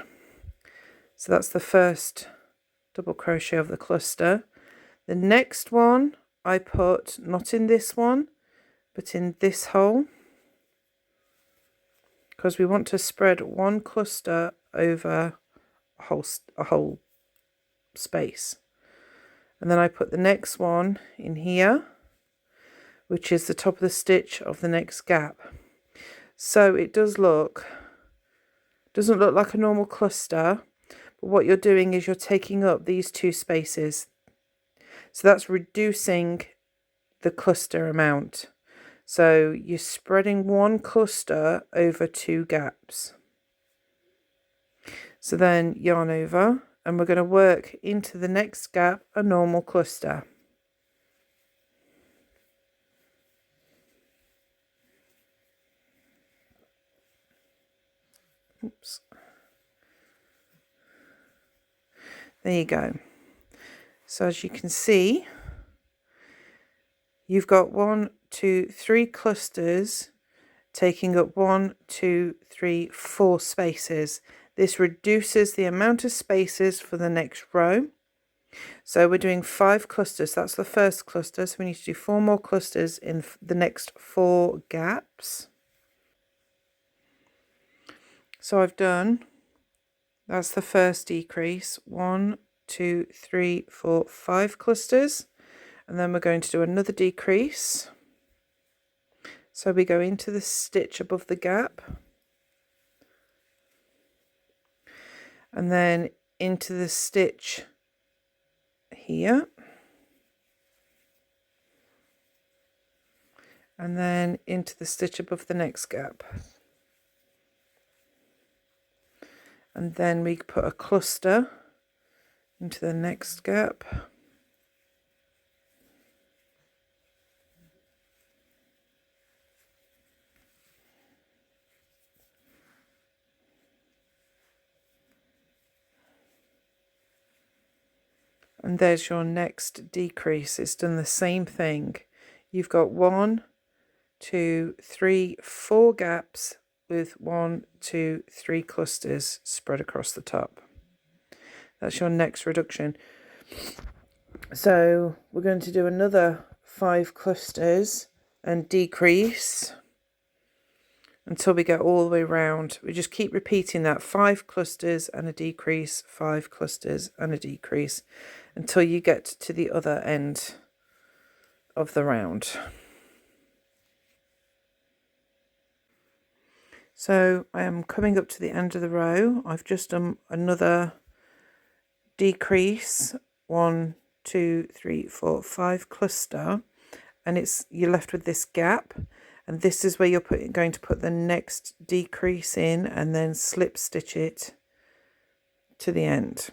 So that's the first double crochet of the cluster. The next one I put not in this one, but in this hole, because we want to spread 1 cluster over a whole space. And then I put the next one in here, which is the top of the stitch of the next gap. So it doesn't look like a normal cluster, but what you're doing is you're taking up these 2 spaces. So that's reducing the cluster amount. So you're spreading 1 cluster over 2 gaps. So then yarn over, and we're going to work into the next gap a normal cluster. Oops. There you go. So as you can see, you've got 1, 2, 3 clusters taking up 1, 2, 3, 4 spaces. This reduces the amount of spaces for the next row. So we're doing 5 clusters. That's the first cluster. So we need to do 4 more clusters in the next 4 gaps. So I've done, that's the first decrease, 1, 2, 3, 4, 5 clusters. And then we're going to do another decrease. So we go into the stitch above the gap, and then into the stitch here, and then into the stitch above the next gap. And then we put a cluster into the next gap. And there's your next decrease. It's done the same thing. You've got 1, 2, 3, 4 gaps with 1, 2, 3 clusters spread across the top. That's your next reduction. So we're going to do another 5 clusters and decrease until we get all the way around. We just keep repeating that, 5 clusters and a decrease, 5 clusters and a decrease, until you get to the other end of the round. So I am coming up to the end of the row. I've just done another decrease, 1, 2, 3, 4, 5 cluster, and you're left with this gap, and this is where you're going to put the next decrease in and then slip stitch it to the end.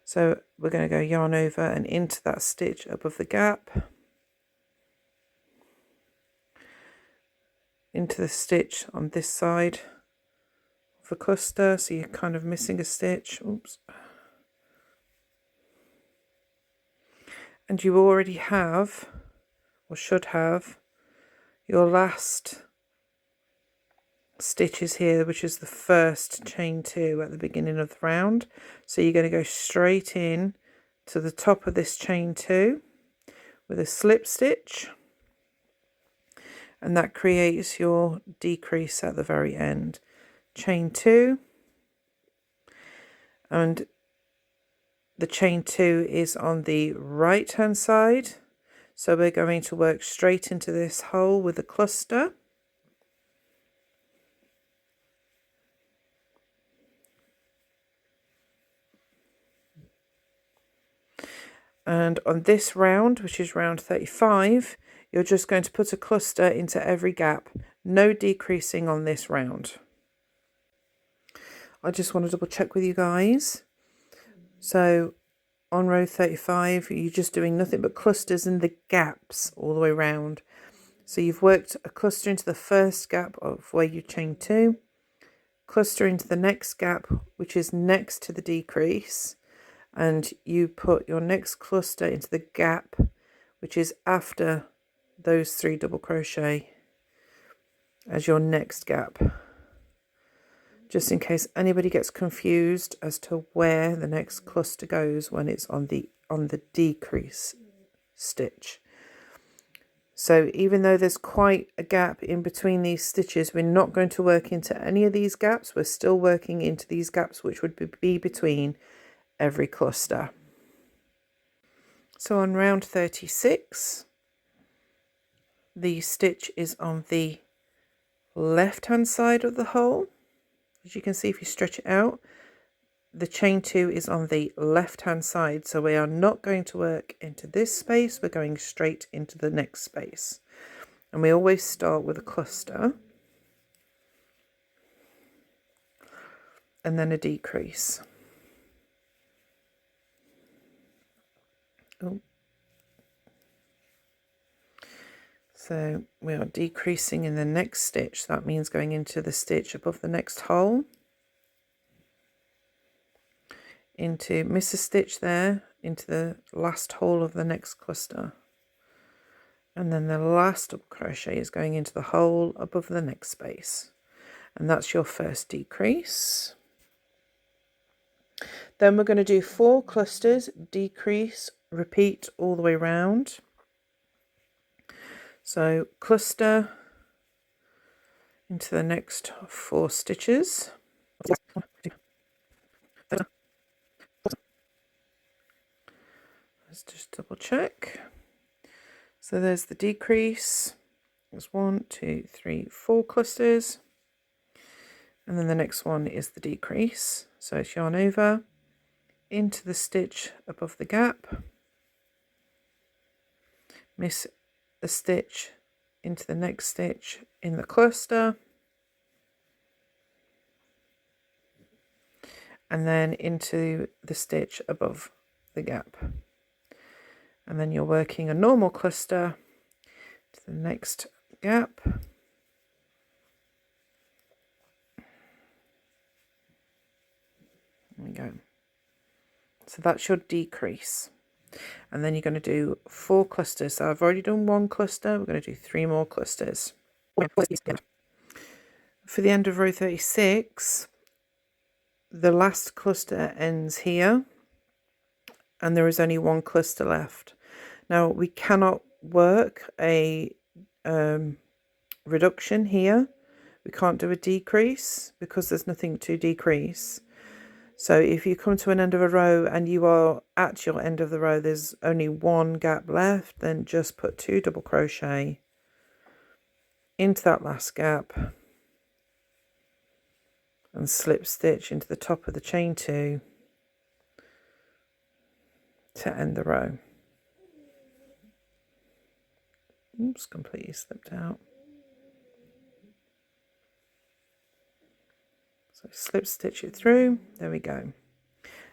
So we're going to go yarn over and into that stitch above the gap, into the stitch on this side of the cluster, so you're kind of missing a stitch. Oops. And you already have, or should have, your last stitches here, which is the first chain 2 at the beginning of the round. So you're going to go straight in to the top of this chain 2 with a slip stitch, and that creates your decrease at the very end. Chain 2, and the chain 2 is on the right hand side, so we're going to work straight into this hole with a cluster. And on this round, which is round 35, you're just going to put a cluster into every gap, no decreasing on this round. I just want to double check with you guys. So on row 35, you're just doing nothing but clusters in the gaps all the way around. So you've worked a cluster into the first gap of where you chain 2, cluster into the next gap, which is next to the decrease, and you put your next cluster into the gap, which is after those 3 double crochet as your next gap. Just in case anybody gets confused as to where the next cluster goes when it's on the decrease stitch. So even though there's quite a gap in between these stitches, we're not going to work into any of these gaps. We're still working into these gaps, which would be between every cluster. So on round 36, the stitch is on the left hand side of the hole. As you can see, if you stretch it out, the chain 2 is on the left hand side, so we are not going to work into this space, we're going straight into the next space. And we always start with a cluster and then a decrease. So we are decreasing in the next stitch. That means going into the stitch above the next hole, into miss a stitch there, into the last hole of the next cluster, and then the last double crochet is going into the hole above the next space, and that's your first decrease. Then we're going to do 4 clusters, decrease, repeat all the way around. So cluster into the next 4 stitches. Let's just double check. So there's the decrease. There's 1, 2, 3, 4 clusters. And then the next one is the decrease. So it's yarn over into the stitch above the gap. Miss a stitch into the next stitch in the cluster. And then into the stitch above the gap. And then you're working a normal cluster to the next gap. There we go. So that's your decrease. And then you're going to do 4 clusters. So I've already done 1 cluster. We're going to do 3 more clusters. For the end of row 36, the last cluster ends here, and there is only 1 cluster left. Now we cannot work a reduction here. We can't do a decrease because there's nothing to decrease. So if you come to an end of a row and you are at your end of the row, there's only 1 gap left, then just put 2 double crochet into that last gap and slip stitch into the top of the chain 2 to end the row. Oops, completely slipped out. So slip stitch it through, there we go.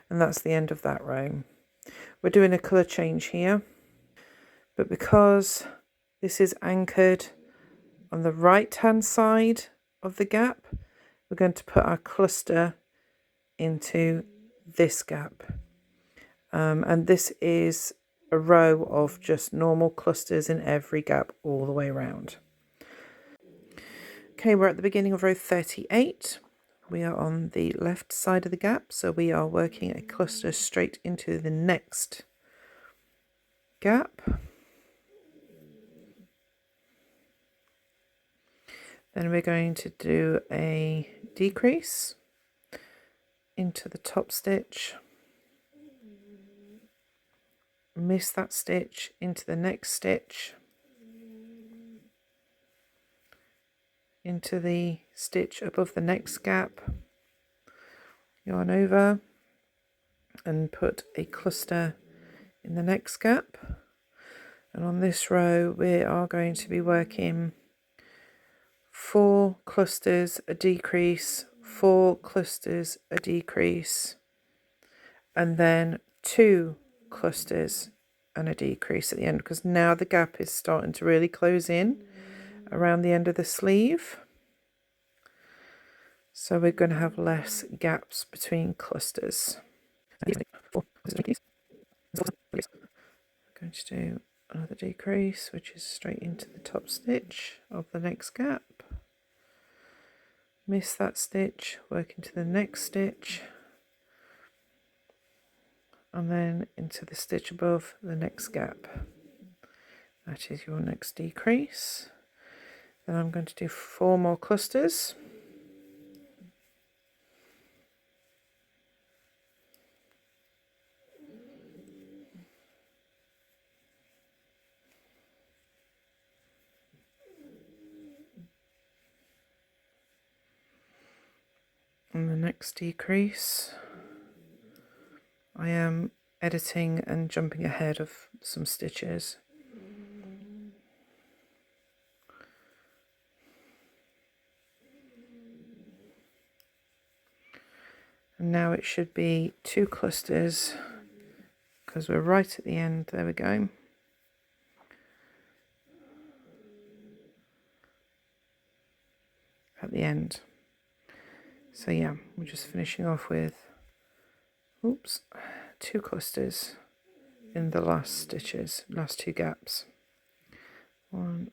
And that's the end of that row. We're doing a colour change here, but because this is anchored on the right hand side of the gap, we're going to put our cluster into this gap. And this is a row of just normal clusters in every gap all the way around. Okay, we're at the beginning of row 38. We are on the left side of the gap, so we are working a cluster straight into the next gap. Then we're going to do a decrease into the top stitch, miss that stitch into the next stitch, into the stitch above the next gap, yarn over and put a cluster in the next gap, And on this row we are going to be working 4 clusters, a decrease, 4 clusters, a decrease, and then 2 clusters and a decrease at the end, because now the gap is starting to really close in around the end of the sleeve. So we're going to have less gaps between clusters. I'm going to do another decrease, which is straight into the top stitch of the next gap. Miss that stitch, work into the next stitch, and then into the stitch above the next gap. That is your next decrease. Then I'm going to do 4 more clusters. And the next decrease, I am editing and jumping ahead of some stitches. And now it should be 2 clusters, because we're right at the end. There we go. At the end. So yeah, we're just finishing off with 2 clusters in the last stitches, last 2 gaps. 1,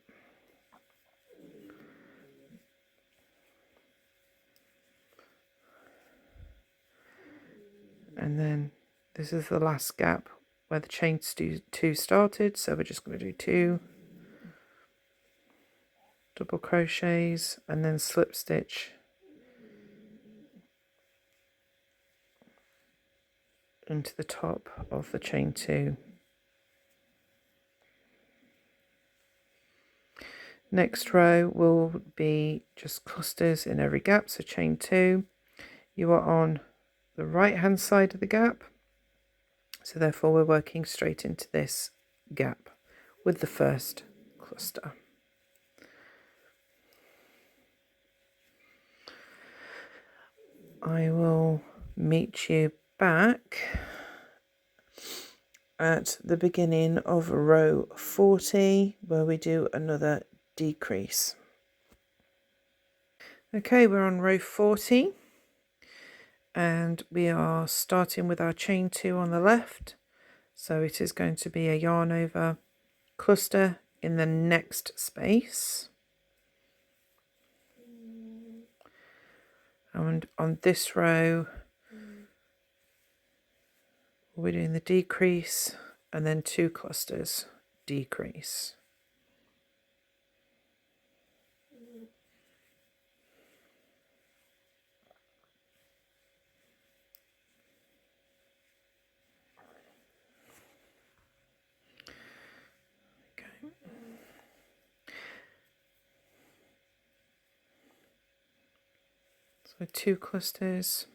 and then this is the last gap where the chain 2 started, so we're just going to do 2 double crochets and then slip stitch into the top of the chain 2. Next row will be just clusters in every gap, so chain 2. You are on the right hand side of the gap, so therefore we're working straight into this gap with the first cluster. I will meet you back at the beginning of row 40 where we do another decrease. Okay, we're on row 40 and we are starting with our chain 2 on the left, so it is going to be a yarn over cluster in the next space, and on this row we're doing the decrease and then 2 clusters, decrease. Okay. So 2 clusters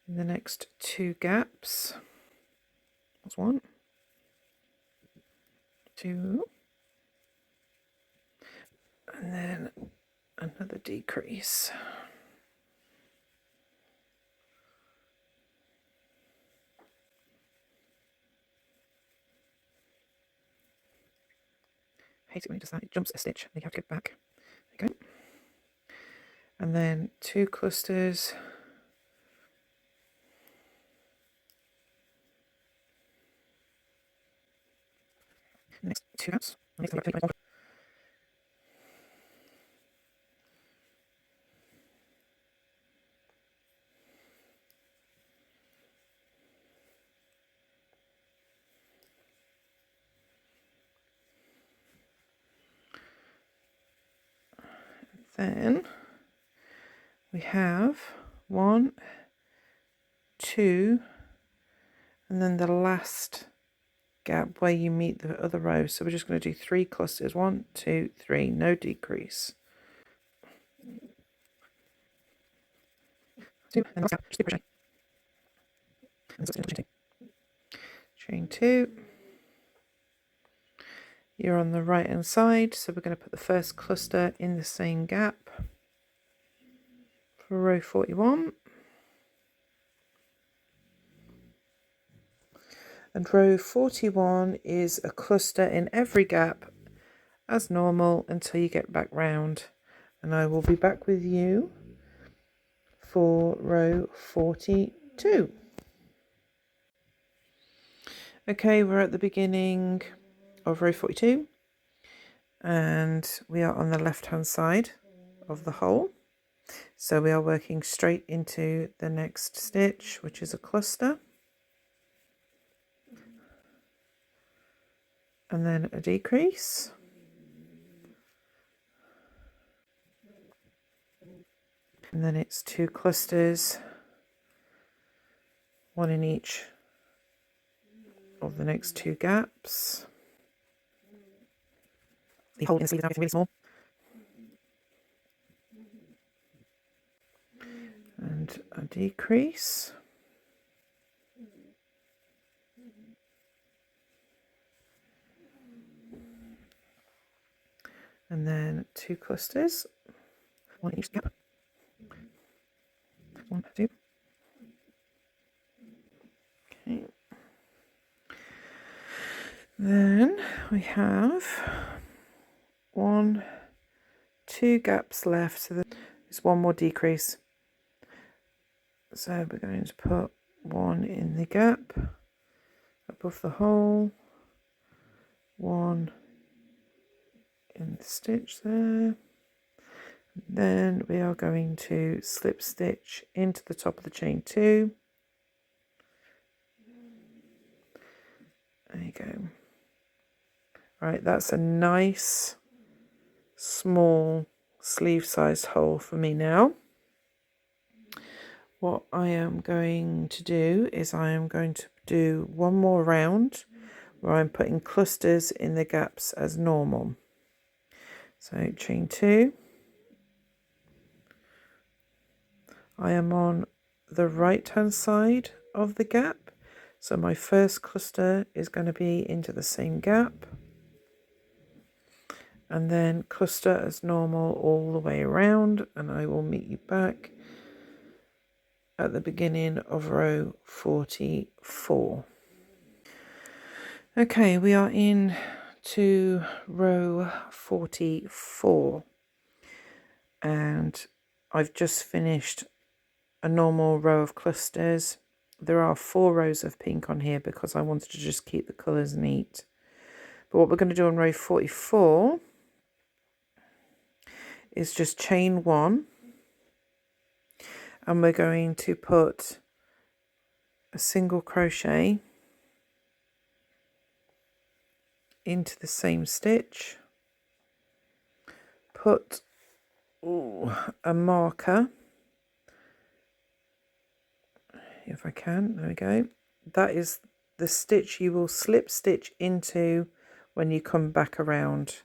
in the next 2 gaps. That's 1, 2, and then another decrease. Hate it when it does that, it jumps a stitch and you have to go back. There you go. And then 2 clusters next 2 gaps. Then we have 1, 2, and then the last gap where you meet the other row. So we're just going to do 3 clusters. 1, 2, 3, no decrease. 2, and last gap, just crochet. And chain 2. You're on the right hand side, so we're going to put the first cluster in the same gap for row 41. And row 41 is a cluster in every gap as normal until you get back round, and I will be back with you for row 42. Okay, we're at the beginning of row 42 and we are on the left hand side of the hole, so we are working straight into the next stitch, which is a cluster, and then a decrease, and then it's 2 clusters, one in each of the next 2 gaps. The hole in the sleeve is now getting really small. And a decrease. And then 2 clusters, one in each gap. 1, 2. Okay. Then we have 1, 2 gaps left, so there's one more decrease. So we're going to put 1 in the gap above the hole, 1 in the stitch there. Then we are going to slip stitch into the top of the chain 2. There you go. Right, that's a nice small sleeve sized hole for me now. What I am going to do is I am going to do one more round where I'm putting clusters in the gaps as normal. So chain 2. I am on the right hand side of the gap, so my first cluster is going to be into the same gap, and then cluster as normal all the way around, and I will meet you back at the beginning of row 44. Okay, we are in to row 44 and I've just finished a normal row of clusters. There are 4 rows of pink on here because I wanted to just keep the colours neat. But what we're going to do on row 44 is just chain 1, and we're going to put a single crochet into the same stitch, put a marker, if I can, there we go. That is the stitch you will slip stitch into when you come back around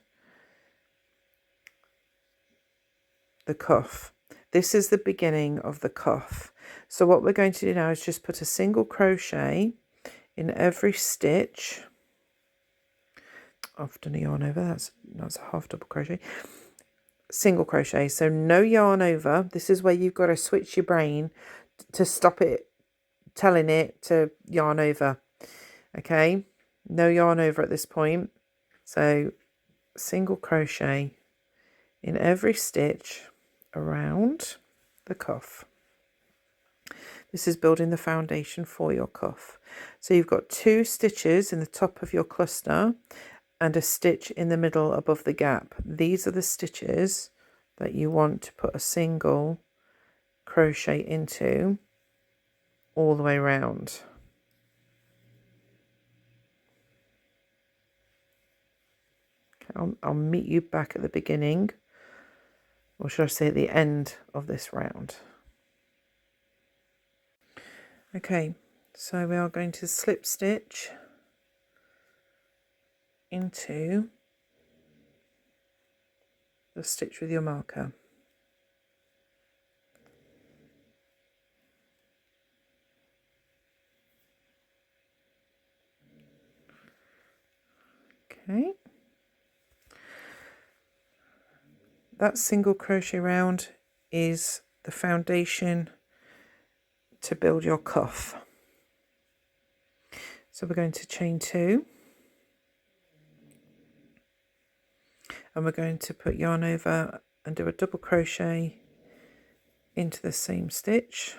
the cuff. This is the beginning of the cuff. So what we're going to do now is just put a single crochet in every stitch. I've done a yarn over, that's a half double crochet. Single crochet, so no yarn over. This is where you've got to switch your brain to stop it telling it to yarn over. Okay, no yarn over at this point. So single crochet in every stitch around the cuff. This is building the foundation for your cuff. So you've got 2 stitches in the top of your cluster and a stitch in the middle above the gap. These are the stitches that you want to put a single crochet into all the way around. Okay, I'll meet you back at the beginning, or should I say at the end of this round. Okay, so we are going to slip stitch into the stitch with your marker. that single crochet round is the foundation to build your cuff. So we're going to chain 2, and we're going to put yarn over and do a double crochet into the same stitch,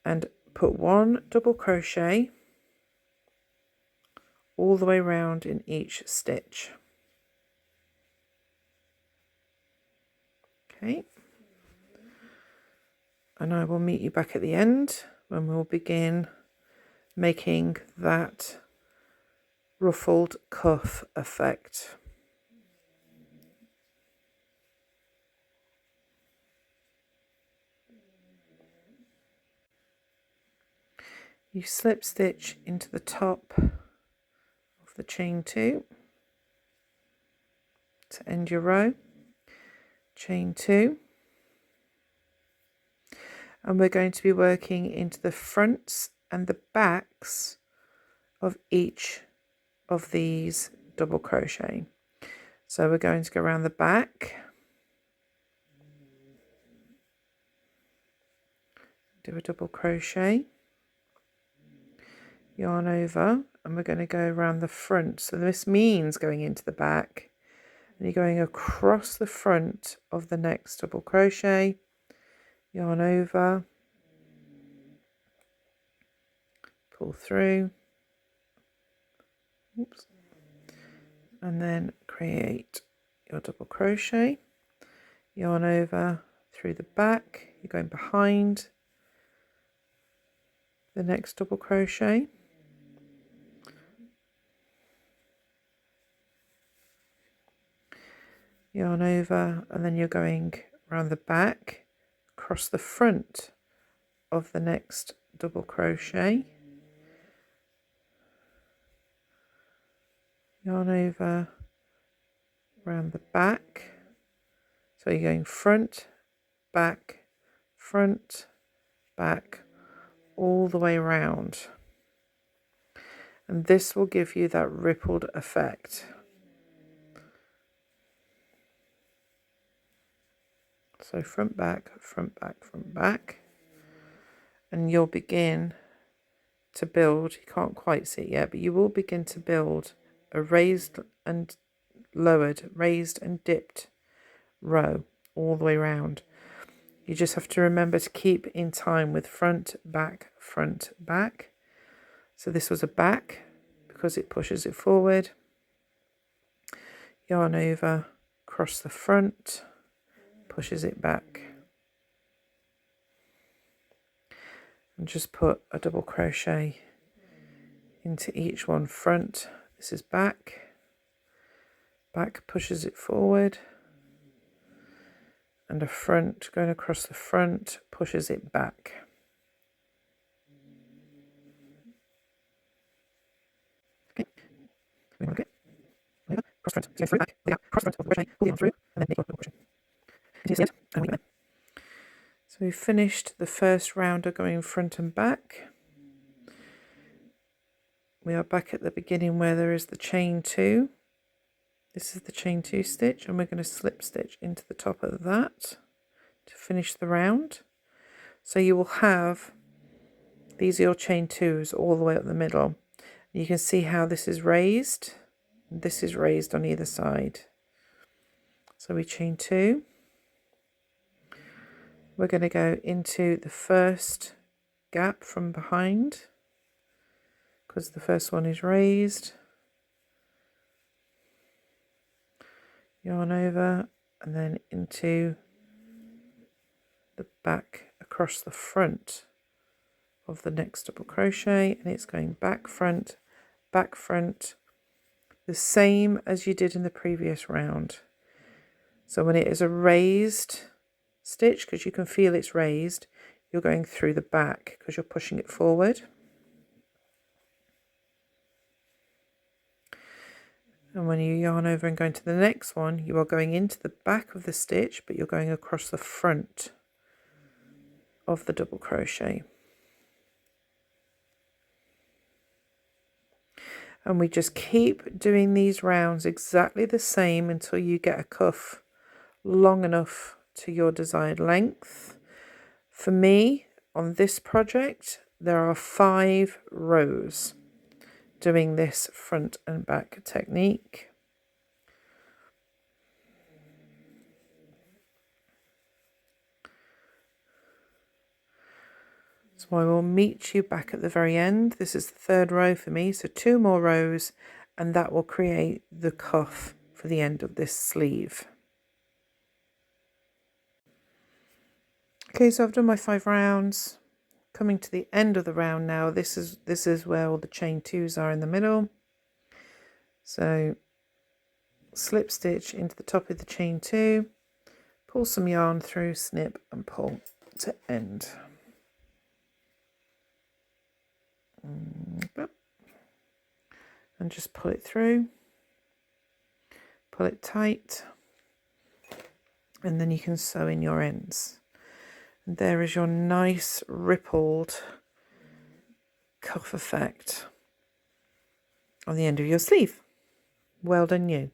and put 1 double crochet all the way around in each stitch. Okay, and I will meet you back at the end when we'll begin making that ruffled cuff effect. You slip stitch into the top of the chain 2 to end your row, chain 2, and we're going to be working into the fronts and the backs of each of these double crochet. So we're going to go around the back, do a double crochet, yarn over, and we're going to go around the front. So this means going into the back, and you're going across the front of the next double crochet, yarn over, pull through, oops, and then create your double crochet, yarn over through the back, you're going behind the next double crochet, yarn over, and then you're going around the back, across the front of the next double crochet, yarn over, around the back, so you're going front, back, all the way around, and this will give you that rippled effect. So front, back, and you'll begin to build, you can't quite see it yet, but you will begin to build a raised and lowered, raised and dipped row all the way around. You just have to remember to keep in time with front, back. So this was a back because it pushes it forward, yarn over, across the front, pushes it back, and just put a double crochet into each one. Front, this is back pushes it forward, and a front going across the front pushes it back. Okay, cross front, so through back, cross front of the crochet, pull the yarn through, and then make your double crochet. Here's the end, and we So we've finished the first round of going front and back. We are back at the beginning where there is the chain 2. This is the chain 2 stitch, and we're going to slip stitch into the top of that to finish the round. So you will have, these are your chain 2s all the way up the middle. You can see how this is raised, and this is raised on either side. So we chain 2. We're going to go into the first gap from behind because the first one is raised. Yarn over, and then into the back across the front of the next double crochet, and it's going back front, the same as you did in the previous round. So when it is a raised stitch, because you can feel it's raised, you're going through the back because you're pushing it forward. And when you yarn over and go into the next one, you are going into the back of the stitch, but you're going across the front of the double crochet. And we just keep doing these rounds exactly the same until you get a cuff long enough to your desired length. For me, on this project, there are 5 rows doing this front and back technique. So I will meet you back at the very end. This is the 3rd row for me, so 2 more rows, and that will create the cuff for the end of this sleeve. Okay, so I've done my 5 rounds. Coming to the end of the round now. This is where all the chain 2s are in the middle. So slip stitch into the top of the chain 2, pull some yarn through, snip and pull to end. And just pull it through, pull it tight, and then you can sew in your ends. And there is your nice rippled cuff effect on the end of your sleeve. Well done you.